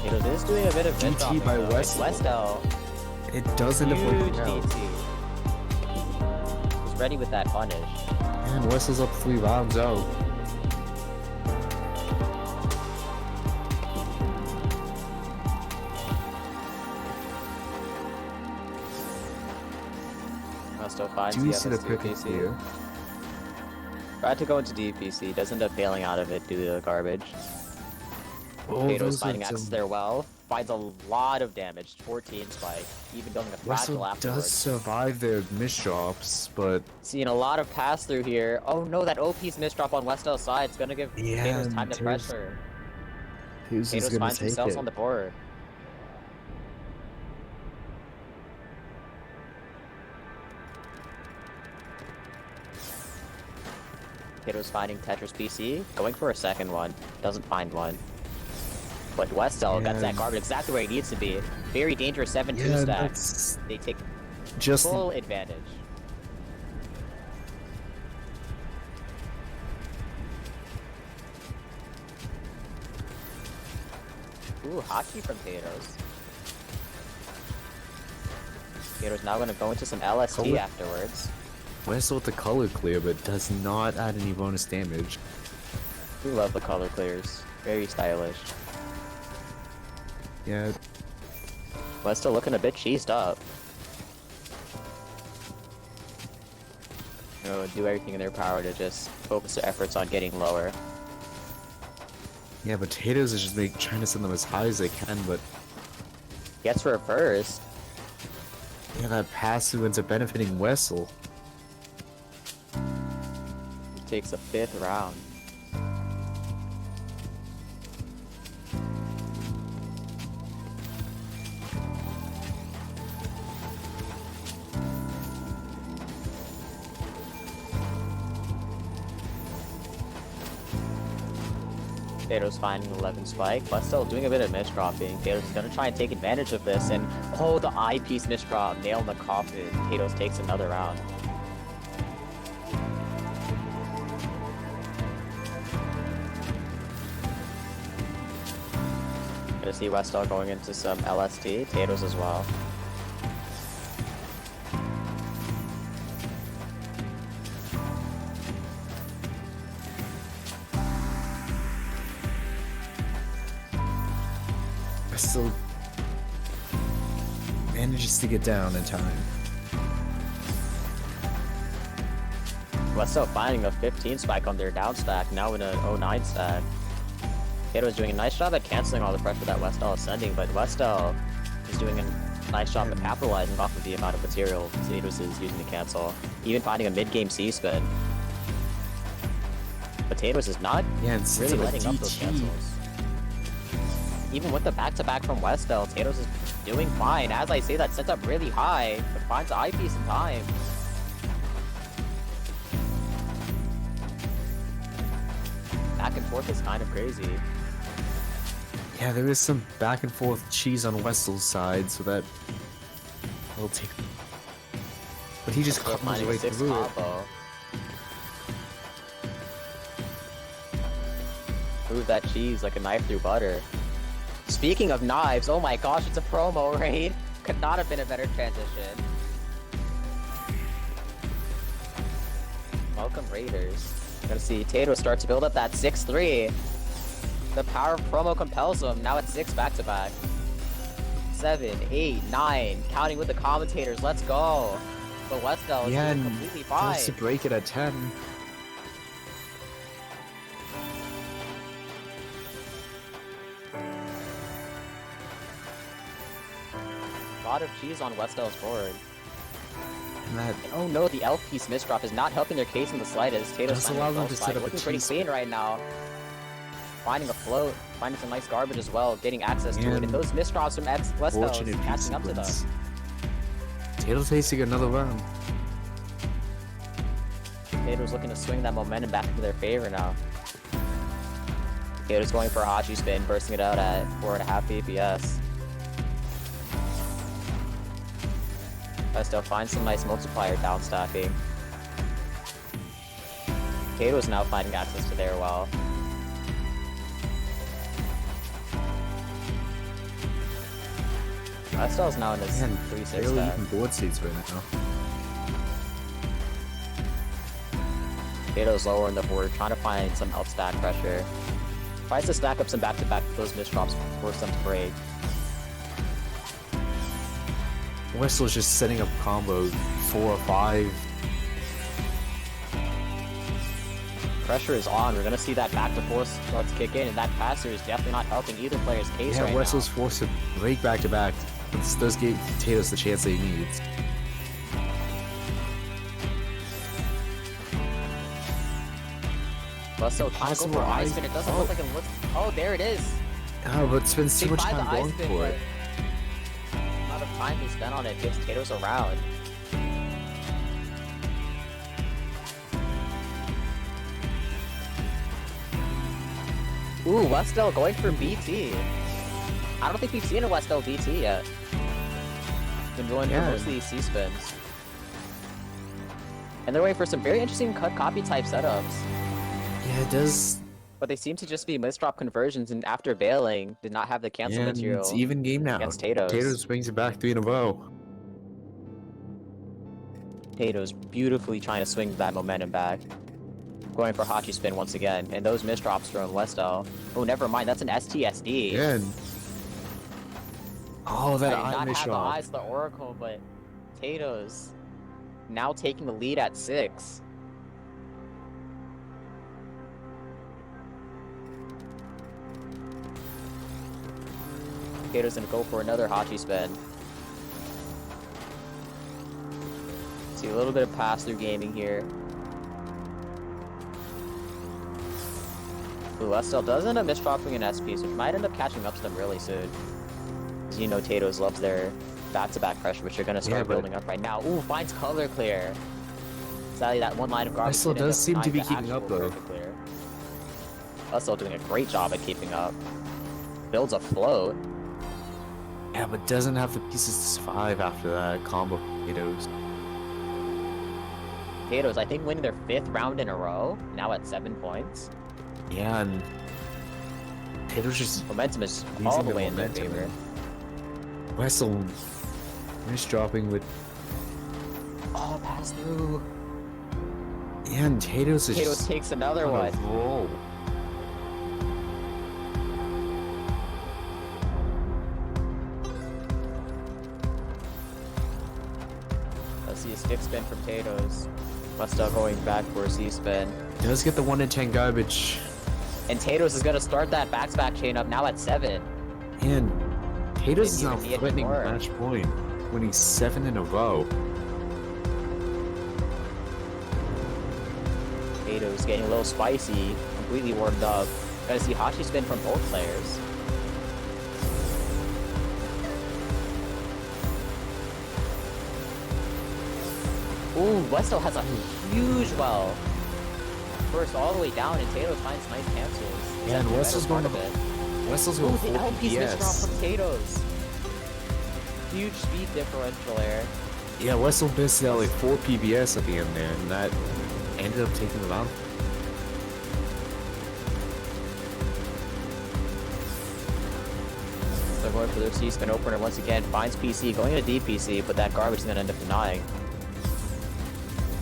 Tato's is doing a bit of DT mid-dropping, by though. It's Westel. Westel. It does end up Huge working out. DT. He's ready with that punish. And Wessel's up 3 rounds out. Westel finds Do the you see the MS2 perfect PC. here? Tried to go into DPC, does end up failing out of it due to the garbage. Oh, Tato's those finding are access some... there well. Finds a lot of damage, 14 spike, even going a fractal Wessel afterwards. does survive their misdrops, but Seeing a lot of pass through here. Oh no, that OP's misdrop on Westel's side is gonna give yeah, Tato's and time to Tato's- pressure. who's Tato's gonna finds take himself it? on the board. Tato's finding Tetris PC, going for a second one, doesn't find one. But Westel got that Yeah. garbage exactly where he needs to be. Very dangerous 7-2 Yeah, stack. that's They take just full advantage. Ooh, hotkey from Tato's. Tato's now gonna go into some LST Color- afterwards. Wessel with the color clear, but does not add any bonus damage. We love the color clears. Very stylish. Yeah, Westel looking a bit cheesed up. You know, do everything in their power to just focus their efforts on getting lower. yeah, Potatoes is just trying to send them as high as they can, but Gets reversed. yeah, that pass who ends up benefiting Wessel. Takes a 5th round. Tato's finding 11 spike, but still doing a bit of misdropping. Tato's gonna try and take advantage of this, and oh, the eyepiece misdrop, nail in the coffin. Tato's takes another round. Gonna see Westel going into some LST, Tato's as well. Wessel manages to get down in time. Westel finding a 15 spike on their down stack, now in a 09 stack. Tato's doing a nice job at canceling all the pressure that Westel is sending, but Westel is doing a nice job at capitalizing off of the amount of material Tato's is using to cancel, even finding a mid-game C-spin. Potatoes is not Yeah, and since really of a letting up those DT, cancels. Even with the back-to-back from Westel, Tato's is doing fine. As I say, that sets up really high, but finds the eyepiece in time. Back and forth is kind of crazy. yeah, there is some back and forth cheese on Wessel's side, so that will take. But he just Still comes finding way a 6 through it. combo. Move that cheese like a knife through butter. Speaking of knives, oh my gosh, it's a promo raid. Could not have been a better transition. Welcome Raiders. Gonna see Tato start to build up that 6-3. The power of promo compels him. Now it's 6 back-to-back. 7, 8, 9. Counting with the commentators. Let's go. But Westel is doing completely fine. Has to break it at 10. A lot of cheese on Westel's board. And that Oh no, the elf piece misdrop is not helping their case in the slightest. Tato's does finding allow a them close to fight, set up a looking pretty cheese clean right now. Finding a float, finding some nice garbage as well, getting access to it. And those misdrops from Westel fortunate is catching up to them. sequence. Tato tasting another round. Tato's looking to swing that momentum back into their favor now. Tato's going for a Hachi spin, bursting it out at 4.5 BPS. Westel finds some nice multiplier downstacking. Tato's now finding access to their well. Westel's now in this 3-6 Barely stack. even board seats right now. Tato's lower in the board, trying to find some up stack pressure. Tries to stack up some back-to-back, those misdrops force them to break. Wessel's just setting up combos 4 or 5. Pressure is on. We're gonna see that back to force start to kick in, and that passer is definitely not helping either player's case Yeah, right Wessel's forced to break back to back. This does give Tatos the chance that he needs. now. Westel trying to go for ice spin. It doesn't look like it looks. Oh, there it is. Oh, but spends too They much find time the ice going spin, for but it. the amount of time he spent on it gives Tatos a round. Ooh, Westel going for BT. I don't think we've seen a Westel BT yet. Been going for mostly C-spins. And they're waiting for some very interesting cut copy type setups. Yeah, it does. But they seem to just be misdrop conversions, and after bailing, did not have the cancel Yeah, material. it's even game now. against Tatos. Tatos brings it back 3 in a row. Tatos beautifully trying to swing that momentum back. Going for Hachi spin once again, and those misdrops from Westel. Oh, never mind, that's an STSD. Yeah. Oh, that I did eye not miss have the shot. eyes of the Oracle, but Tatos now taking the lead at 6. Tatos gonna go for another Hachi spin. See a little bit of pass-through gaming here. Ooh, Westel does end up misdropping an SP, which might end up catching up to them really soon. As you know, Tatos loves their back-to-back pressure, which they're gonna start building up right now. Ooh, finds color clear. Sadly, that one line of garbage Westel did end does up seem to denying be the keeping up, actual though. perfect clear. Westel doing a great job at keeping up. Builds a float. Yeah, but doesn't have the pieces to survive after that combo of Tatos. Tatos, I think, winning their 5th round in a row, now at 7 points. Yeah, and Tatos just Momentum is losing all the the way in their momentum. favor. Westel misdropping with. Oh, pass through. Yeah, and Tatos is Tatos just takes another on one. a roll. Let's see a stick spin from Tatos. Westel going back for a C spin. Does get the 1 in 10 garbage. And Tatos is gonna start that back-to-back chain up now at 7. And Tatos is Didn't now even need threatening more. match point, winning 7 in a row. Tatos getting a little spicy, completely warmed up. Gotta see Hachi spin from both players. Ooh, Westel has a huge well. First all the way down, and Tatos finds nice cancels. Yeah, and Westel's going of to it. Westel's Ooh, going the full LP's misdrop PPS. from Tatos. Huge speed differential there. Yeah, Westel missed out like 4 PBS at the end there, and that ended up taking them out. They're going for their C-spin opener once again. Finds PC, going into DPC, but that garbage is going to end up denying.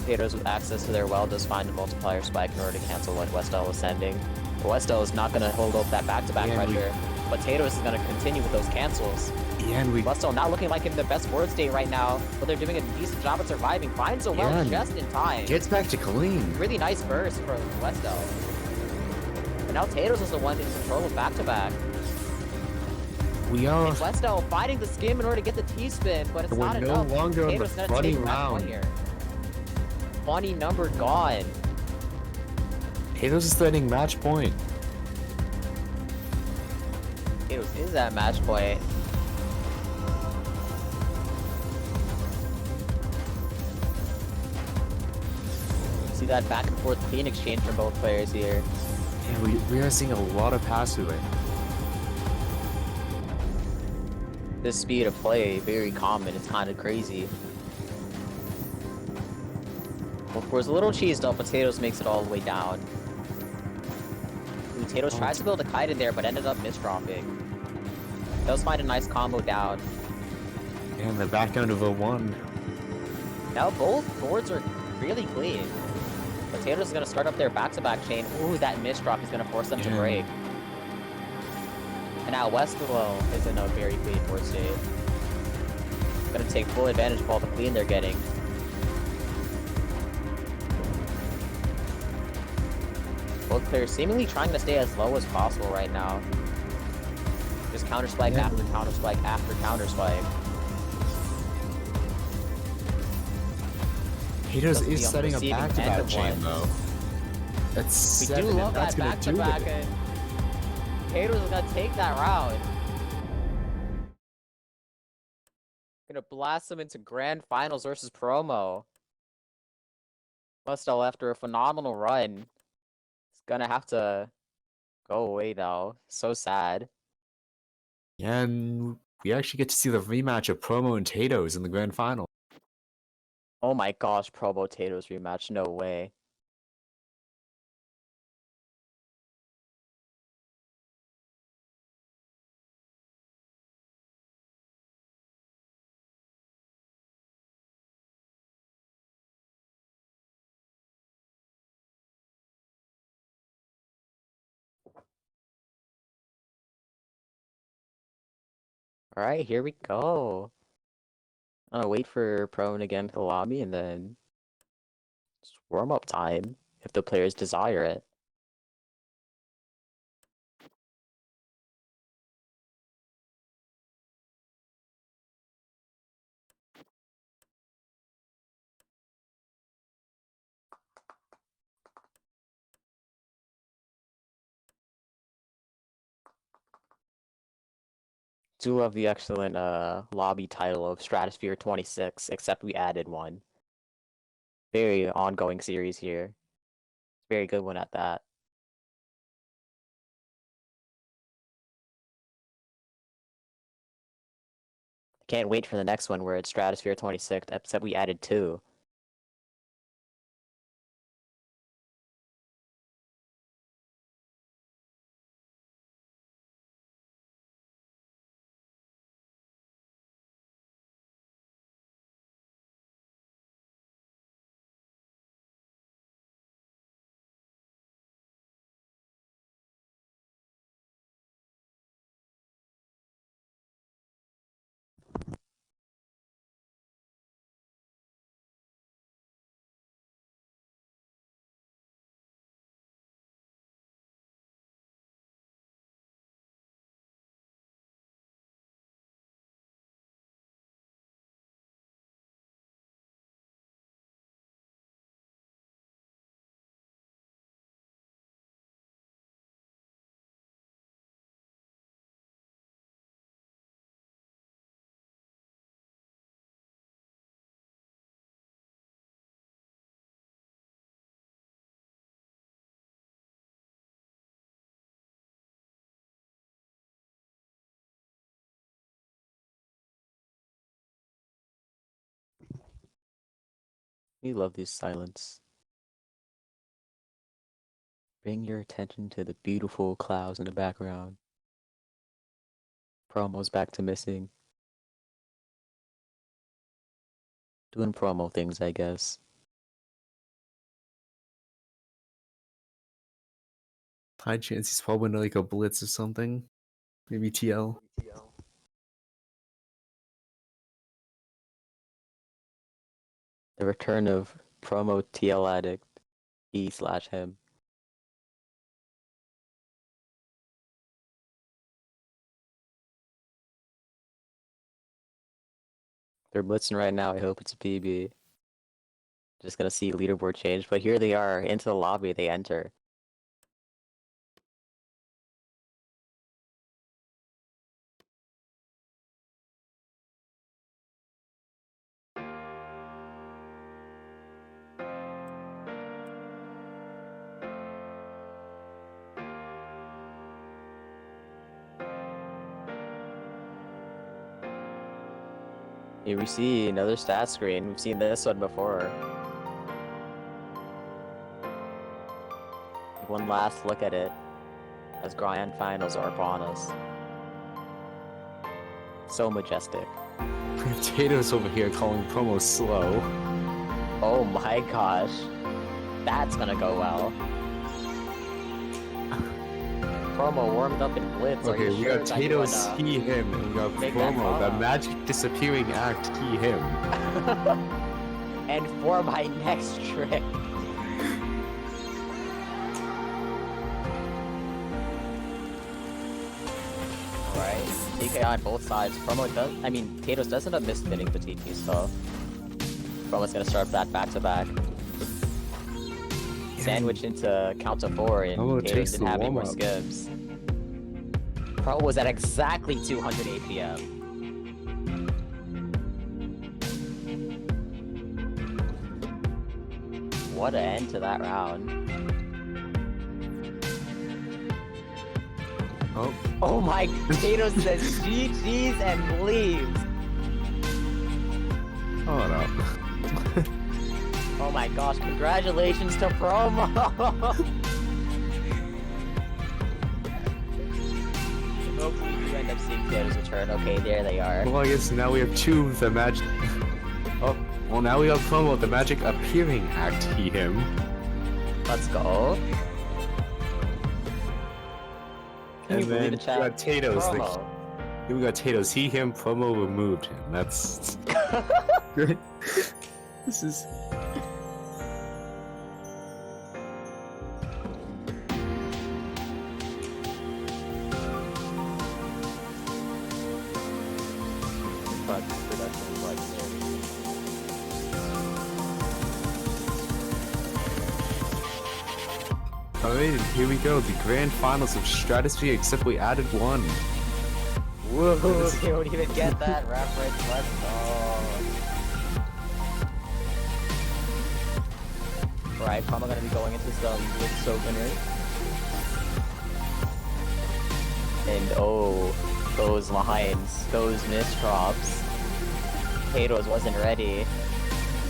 Potatoes with access to their well does find a multiplier spike in order to cancel when Westell is sending. But Westell is not going to hold up that back-to-back pressure. Potatoes is going to continue with those cancels. Yeah, and Westell not looking like in the best board state right now, but they're doing a decent job at surviving. Finds a well just in time. gets back to clean. Really nice burst from Westell. But now Tatos is the one in control of back-to-back. We are. Westell fighting the skim in order to get the T-spin, but it's We're not no enough. longer on the Tatos gonna funny take that one round. here. Funny number gone. Tatos is threatening match point. Tatos is at match point. See that back and forth clean exchange from both players here. Yeah, we are seeing a lot of pass-through. This speed of play, very common, it's kind of crazy. Of course, a little cheesed up, Potatoes makes it all the way down. Ooh, Potatoes tries to build a kite in there, but ended up misdropping. Does find a nice combo down. And they're back down to vote 1. Now both boards are really clean. Potatoes is going to start up their back-to-back chain. Ooh, that misdrop is going to force them to break. And now Westwell is in a very clean board state. Going to take full advantage of all the clean they're getting. Both players seemingly trying to stay as low as possible right now. Just counter spike after counter spike after counter spike. Tatos Doesn't is be on the setting a receiving end back-to-back of chain one. though. That's We 7, do and love that's that gonna do back-to-back, it. and Potatoes is gonna take that round. Gonna blast them into grand finals versus promo. Westell, after a phenomenal run, is gonna have to go away though. So sad. Yeah, and we actually get to see the rematch of Promo and Tatos in the grand final. Oh my gosh, Promo Potatoes rematch, no way. Alright, here we go. I'm gonna wait for Prone again to the lobby and then it's warm-up time if the players desire it. Do love the excellent lobby title of Stratosphere 26, except we added one. Very ongoing series here. Very good one at that. Can't wait for the next one where it's Stratosphere 26, except we added 2. We love this silence. Bring your attention to the beautiful clouds in the background. Promo's back to missing. Doing promo things, I guess. High chance he's probably in like a blitz or something. Maybe TL. The return of promo TL addict, he/him. They're blitzing right now. I hope it's a PB. Just gonna see leaderboard change, but here they are into the lobby. They enter. Here we see another stat screen. We've seen this one before. One last look at it as grand finals are upon us. So majestic. Potatoes over here calling promo slow. Oh my gosh. That's gonna go well. Promo warmed up in blitz. Are Okay, you we sure got that you Potatoes, wanna he, him, and we got make that promo, the call? magic disappearing act, he, him. And for my next trick. Alright, TK on both sides. Promo does, Tatos does end up misspinning the TP stuff. Promo's gonna start that back-to-back. Sandwich into count to 4 and Promo Tatos takes didn't the have any more warm-up. skips. Pro was at exactly 200 APM. What an end to that round. Oh, Oh my, Tatos says GG's and leaves. hold up. Oh my gosh, congratulations to Promo! Hopefully you end up seeing Tatos return. Okay, there they are. Well, I guess now we have two of the magic. Oh, well, now we have promo, the magic appearing act, he, him. Let's go. Can And you believe then the we chat? got Tatos. Promo. We got Tatos, he, him, promo removed him. That's great. This is. Fuck, production flex there. Alright, and here we go. The grand finals of Stratosphere, except we added one. Whoa, they don't even get that reference. Let's go. Right, Promo gonna be going into some Blitz opener. And oh, those lines, those misdrops. Potatoes wasn't ready.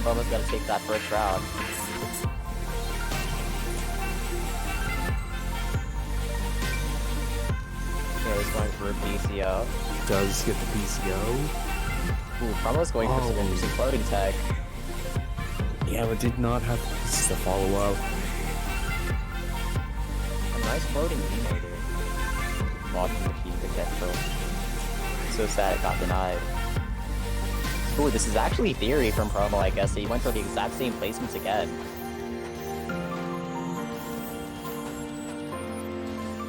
Promo's gonna take that first round. Okay, he's going for a PCO. Does get the PCO. Ooh, Promo's going for some Oh. interesting floating tech. Yeah, but did not have the pieces to follow up. A nice floating remotor. Blocking the key potential. So sad it got denied. Ooh, this is actually theory from Promo, I guess. He went for the exact same placements again.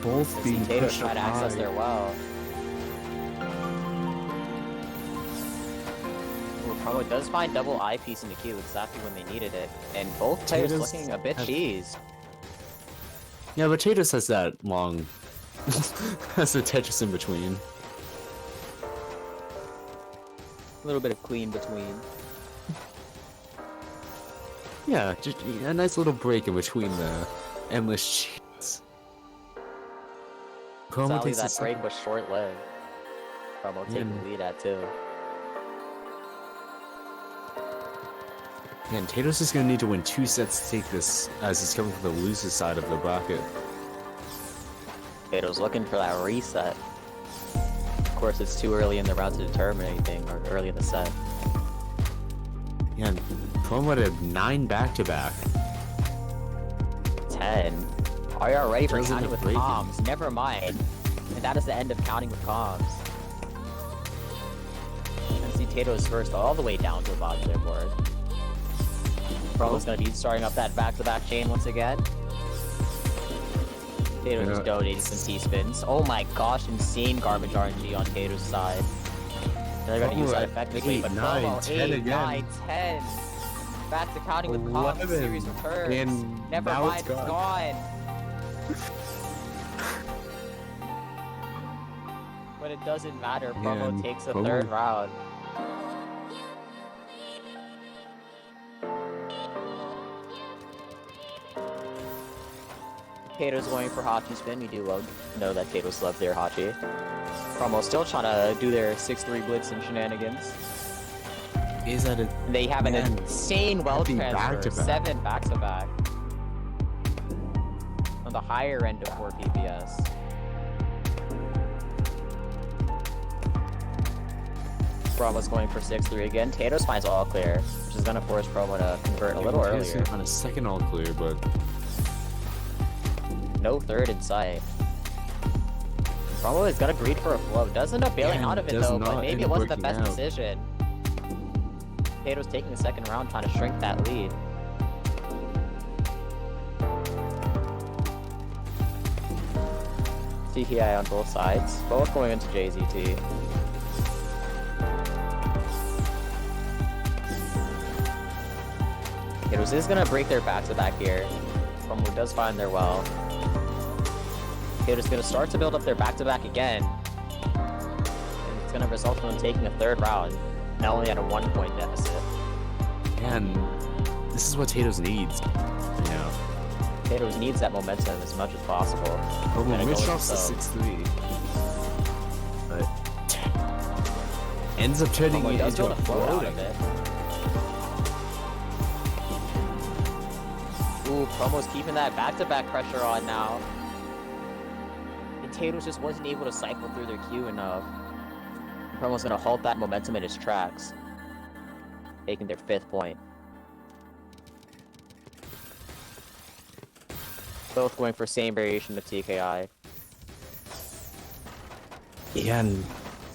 Both being Potatoes pushed trying up to access high. their well. Ooh, Promo does find double eyepiece in the queue exactly when they needed it. And both players Potatoes looking a bit have- cheesed. Yeah, but Tatos has that long. has the Tetris in between. A little bit of queen between. Yeah, just a nice little break in between the endless cheats. Promo Sadly, takes the that break second. was short-lived. Promo taking the lead at 2. Man, Tatos is gonna need to win 2 sets to take this, as he's coming from the loser side of the bracket. Potatoes looking for that reset. course, it's too early in the round to determine anything, or early in the set. Yeah, Promo had 9 back-to-back. 10. Are you already for Doesn't counting with break it. comms? Never mind. And that is the end of counting with comms. And see Tato's first all the way down to the bottom of their board. Promo's gonna be starting up that back-to-back chain once again. Tato just donating some T-spins. Oh my gosh, insane garbage RNG on Tato's side. They're gonna use that effectively, 8, but 9, Promo, 10 8, again. 9, 10. Back to counting with comms, 11, series returns. and Never now mind, it's it's gone. But it doesn't matter, Promo and takes a Promo- third round. Tato's going for Hachi spin. We do know that Tato's love their Hachi. Promo still trying to do their 6-3 blitz and shenanigans. Is that a... And they have an insane well Heavy transfer. back-to-back. 7 back-to-back. On the higher end of 4 PPS. Promo's going for 6-3 again. Tato's finds all clear, which is gonna force Promo to convert a little earlier. On a second all clear, but... No third in sight. Promo is gonna greed for a flow. Does end up bailing out of it does though, but not maybe end it up wasn't the working best out. decision. Tato's taking the second round, trying to shrink that lead. CTI on both sides, both going into JZT. Tato's is gonna break their back-to-back here. Promo does find their well. Tato's gonna start to build up their back-to-back again. And it's gonna result in them taking a third round, now only at a 1-point deficit. And this is what Tato's needs. You know. Tato's needs that momentum as much as possible. Oh, Gonna Mitch go drops with to the 6-3. But... ends up turning Promo it does into go a to float out floating. of it. Ooh, Promo's keeping that back-to-back pressure on now. And Tato's just wasn't able to cycle through their queue enough. Promo's gonna halt that momentum in his tracks, taking their 5th point. Both going for same variation of TKI. Yeah, and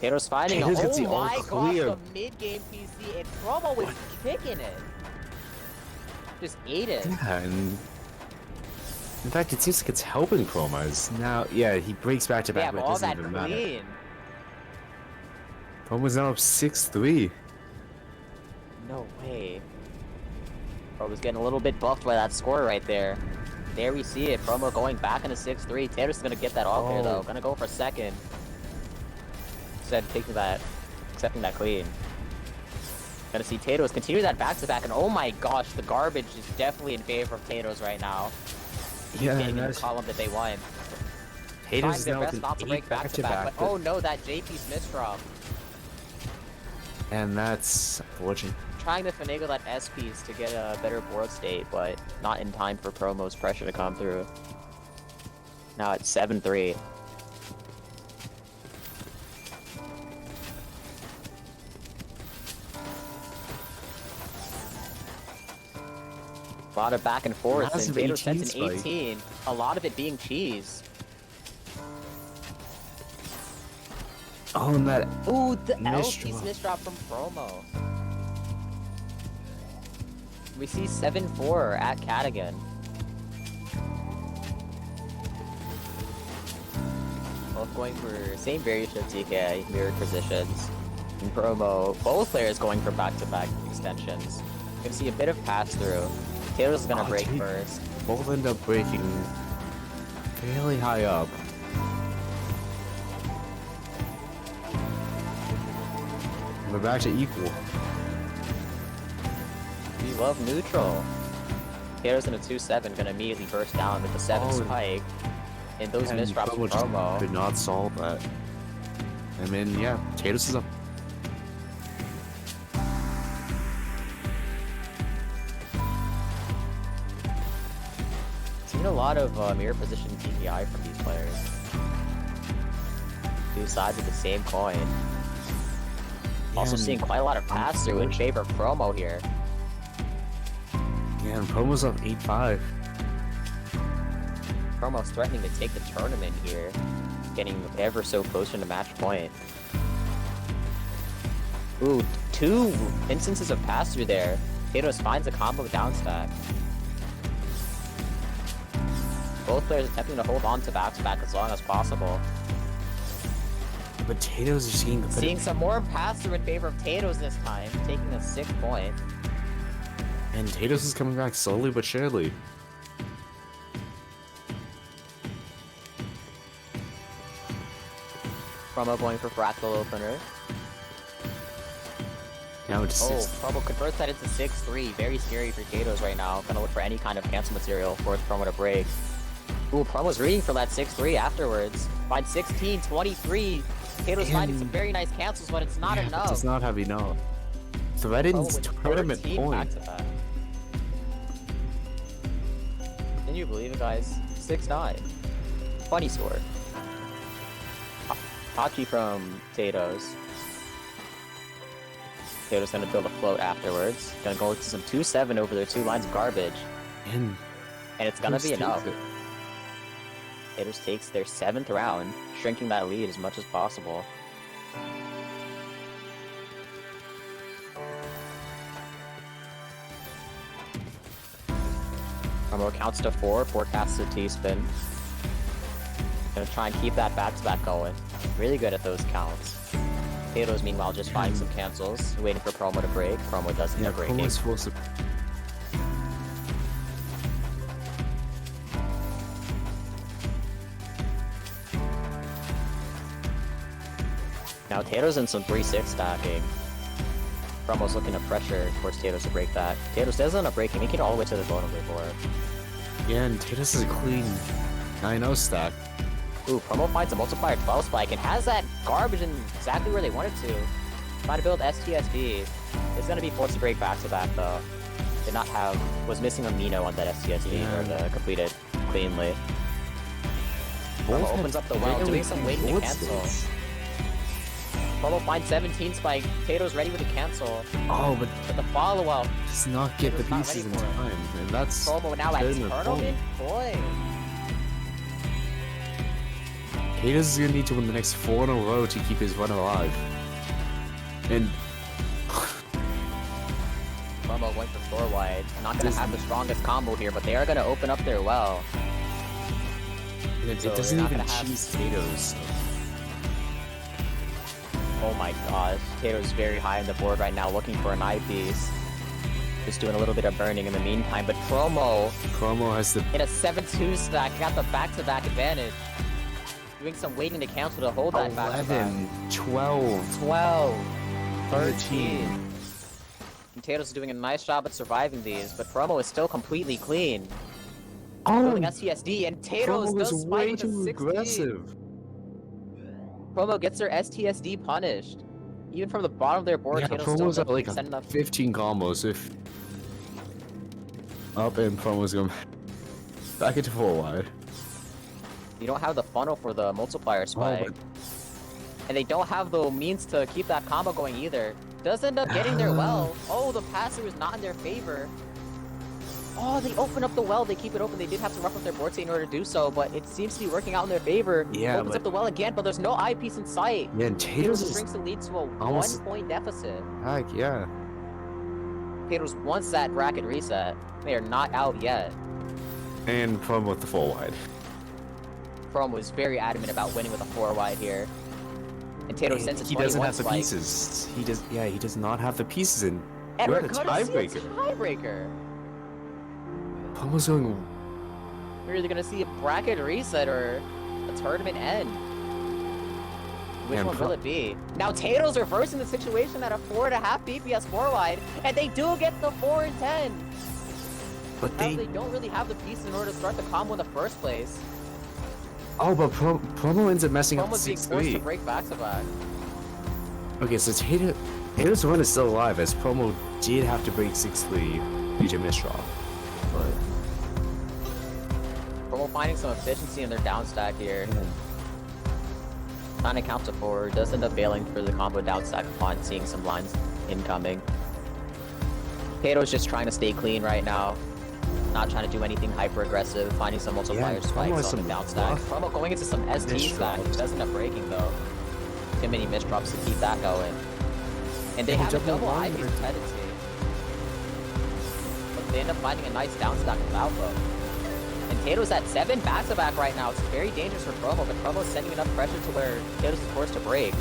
Tato's fighting. Tato's Oh gets the all my gosh, clear. the mid-game PC, and Promo was kicking it. Just ate it. yeah, and... in fact, it seems like it's helping Promos. Now, yeah, he breaks back to They back, have but it all doesn't that even matter. clean. Promos now up 6-3. No way. Promo's getting a little bit buffed by that score right there. There we see it. Promo going back into 6-3. Tato's gonna get that all clear though. Gonna go for second. Instead of taking that, accepting that clean. Gonna see Tato's continue that back-to-back, and oh my gosh, the garbage is definitely in favor of Tato's right now. Yeah, Getting and in the that's... column that they won. Tato's Trying is their now best with not to an break 8 back-to-back, but but- oh no, that JP's misdrop. and that's unfortunate. Trying to finagle that S piece to get a better board state, but not in time for Promo's pressure to come through. Now it's 7-3. A lot of back and forth, and Massive Vader 18 sets an 18. A lot of it being cheese. Oh, and that... Ooh, the L Misdrop. piece misdrop from Promo. We see 7-4 at Cadigan. Both going for same variation of TK, mirrored positions. In Promo, both players going for back-to-back extensions. You can see a bit of pass-through. Taylor's gonna break gee. first. both end up breaking fairly high up. We're back to equal. We love neutral. Taylor's in a 2-7, gonna immediately burst down with the 7 Oh, spike. And those And misdrops Promo from just Promo. could not solve that. I mean, yeah, Tatus is up. Seen a lot of mirror position TPI from these players. Two sides of the same coin. Also Yeah, seeing quite a lot of pass-through in favor of Promo here. Yeah, and Promo's up 8-5. Promo's threatening to take the tournament here, getting ever so closer to match point. Ooh, two instances of pass-through there. Tatos finds a combo down stack. Both players attempting to hold on to back-to-back as long as possible. But Tatos are Seeing some more pass-through in favor of Tatos this time, taking a 6 point. And Tatos is coming back slowly but surely. Promo going for fractal opener. Now it's Oh, 6. Promo converts that into 6-3. Very scary for Tatos right now. Gonna look for any kind of cancel material for Promo to break. Ooh, Promo's reading for that 6-3 afterwards. Finds 16, 23. Tatos finding some very nice cancels, but it's not enough. It does not have enough. Threatened tournament point. Back-to-back. Can you believe it, guys? 6-9. Funny score. Hachi from Tatos. Tatos gonna build a float afterwards. Gonna go to some 2-7 over their 2 lines of garbage. And it's gonna be Tatos enough. takes it. Tatos takes their 7th round, shrinking that lead as much as possible. Promo counts to 4, forecasts a T-spin. Gonna try and keep that back-to-back going. Really good at those counts. Tatos, meanwhile, just finding some cancels, waiting for Promo to break. Promo doesn't end up breaking. Promo's supposed to... Now Tatos in some 3-6 stacking. Promo's looking to pressure towards Tatos to break that. Tatos does end up breaking, making it all the way to the bottom of the board. Yeah, and Tatos is a clean 9-0 stack. Ooh, Promo finds a multiplier 12 spike and has that garbage in exactly where they wanted to. Trying to build STSD. It's gonna be forced to break back-to-back though. Did not have... was missing a Mino on that STSD or completed cleanly. Promo opens up the well, doing some waiting to cancel. Promo finds 17 spike. Tatos ready with the cancel. Oh, but the follow-up. does not get the Tatos not pieces in ready for it. time. And that's... Promo now at tournament point. Tatos is gonna need to win the next 4 in a row to keep his run alive. And... Promo went for 4 wide. Not gonna have the strongest combo here, but they are gonna open up their well. and it So doesn't they're not even gonna have- cheese Tatos. Oh my gosh, Tato's very high on the board right now, looking for an eyepiece. Just doing a little bit of burning in the meantime, but Promo Promo has the... in a 7-2 stack got the back-to-back advantage. Doing some waiting to cancel to hold that back-to-back. 11, 12, 12, 13. 13. And Tato's doing a nice job at surviving these, but Promo is still completely clean. Oh, Building STSD, and Tato's Promo was does spike way with a too 16. aggressive. Promo gets their STSD punished. Even from the bottom of their board, Yeah, Tato's Promo's still at like send enough. 15 combos if... Up and Promo's going back into 4 wide. You don't have the funnel for the multiplier spike. but- And they don't have the means to keep that combo going either. Does end up getting their well. Oh, the passer is not in their favor. Oh, they open up the well. They keep it open. They did have to rough up their board state in order to do so, but it seems to be working out in their favor. Yeah, Opens but- up the well again, but there's no eyepiece in sight. Yeah, and Tatos Tatos brings is... the lead to a almost- 1-point deficit. Heck, yeah. Tatos wants that bracket reset. They are not out yet. And Promo with the 4 wide. Promo was very adamant about winning with a 4 wide here. And Tatos sends a 21 He doesn't have the spike. pieces. He does... Yeah, he does not have the pieces in... And We're we're at a gonna see a tiebreaker. tiebreaker. Promo's going... We're either gonna see a bracket reset or a tournament end. Which Man, one will it be? Now Tato's reversing the situation at a 4.5 BPS 4 wide, and they do get the 4 and 10. But However, they... they don't really have the pieces in order to start the combo in the first place. Oh, but Promo ends up messing up the Promo's being forced to 6-3. break back to back. Okay, so Tatos' run is still alive, as Promo did have to break 6-3 due to misdraw. But... Promo finding some efficiency in their down stack here. Kind of counts to 4. Does end up bailing for the combo down stack upon seeing some lines incoming. Kato's just trying to stay clean right now. Not trying to do anything hyper aggressive. Finding some multiplier spikes on the down stack. Promo going into some ST stack. Does end up breaking though. Too many misdrops to keep that going. And they have a double Ivy dependency. But they end up finding a nice down stack with Alpha. And Kato's at 7 back-to-back right now. It's very dangerous for Promo, but Promo's sending enough pressure to where Kato's is forced to break.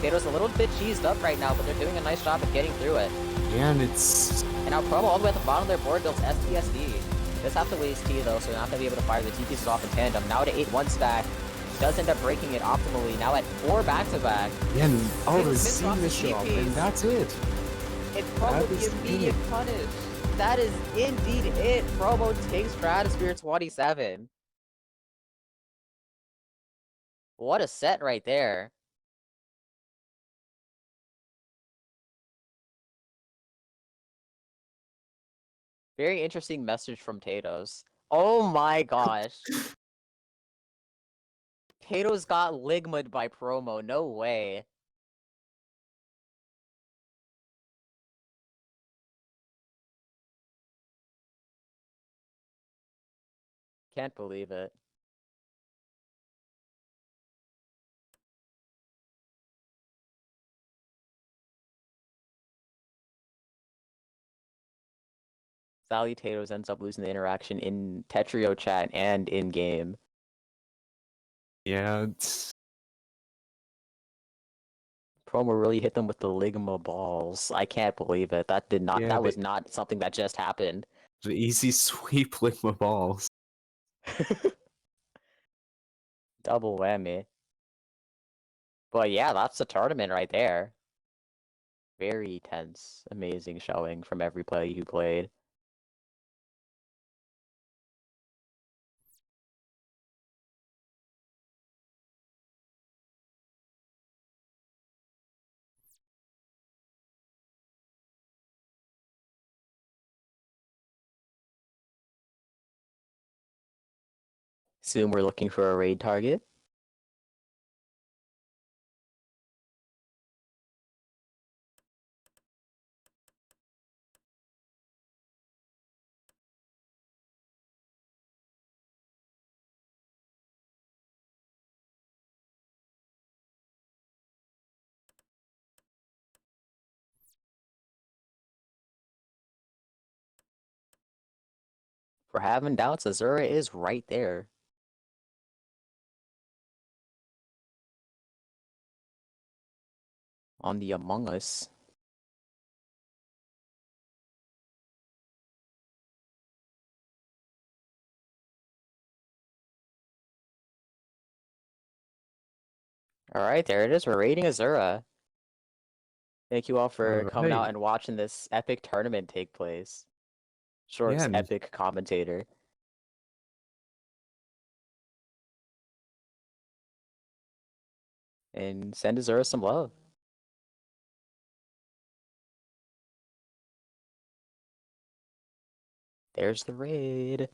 Kato's a little bit cheesed up right now, but they're doing a nice job of getting through it. Yeah, and it's... And now Promo all the way at the bottom of their board builds STSD. Does have to waste T though, so they're not going to be able to fire the T pieces off in tandem. Now at 8-1 stack. Does end up breaking it optimally. Now at 4 back-to-back. Yeah, and all the Kato's C shop, and that's it. It's Promo That the is immediate it. punish. That is indeed it. Promo takes Stratosphere 27. What a set right there. Very interesting message from Tatos. Oh my gosh. Tatos got ligma'd by Promo. No way. Can't believe it. Sally Tatos ends up losing the interaction in Tetrio chat and in game. Yeah, it's... Promo really hit them with the ligma balls. I can't believe it. That did not. Yeah, that was not something that just happened. the easy sweep Ligma balls. Double whammy. But yeah, that's the tournament right there. Very tense, amazing showing from every player who played. Soon we're looking for a raid target. For having doubts, Azura is right there. On the Among Us. Alright, there it is. We're raiding Azura. Thank you all for coming out Alright. and watching this epic tournament take place. Short's and- epic commentator. And send Azura some love. There's the raid.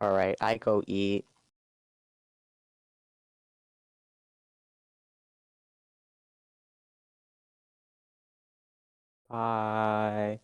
Alright, I go eat. Bye.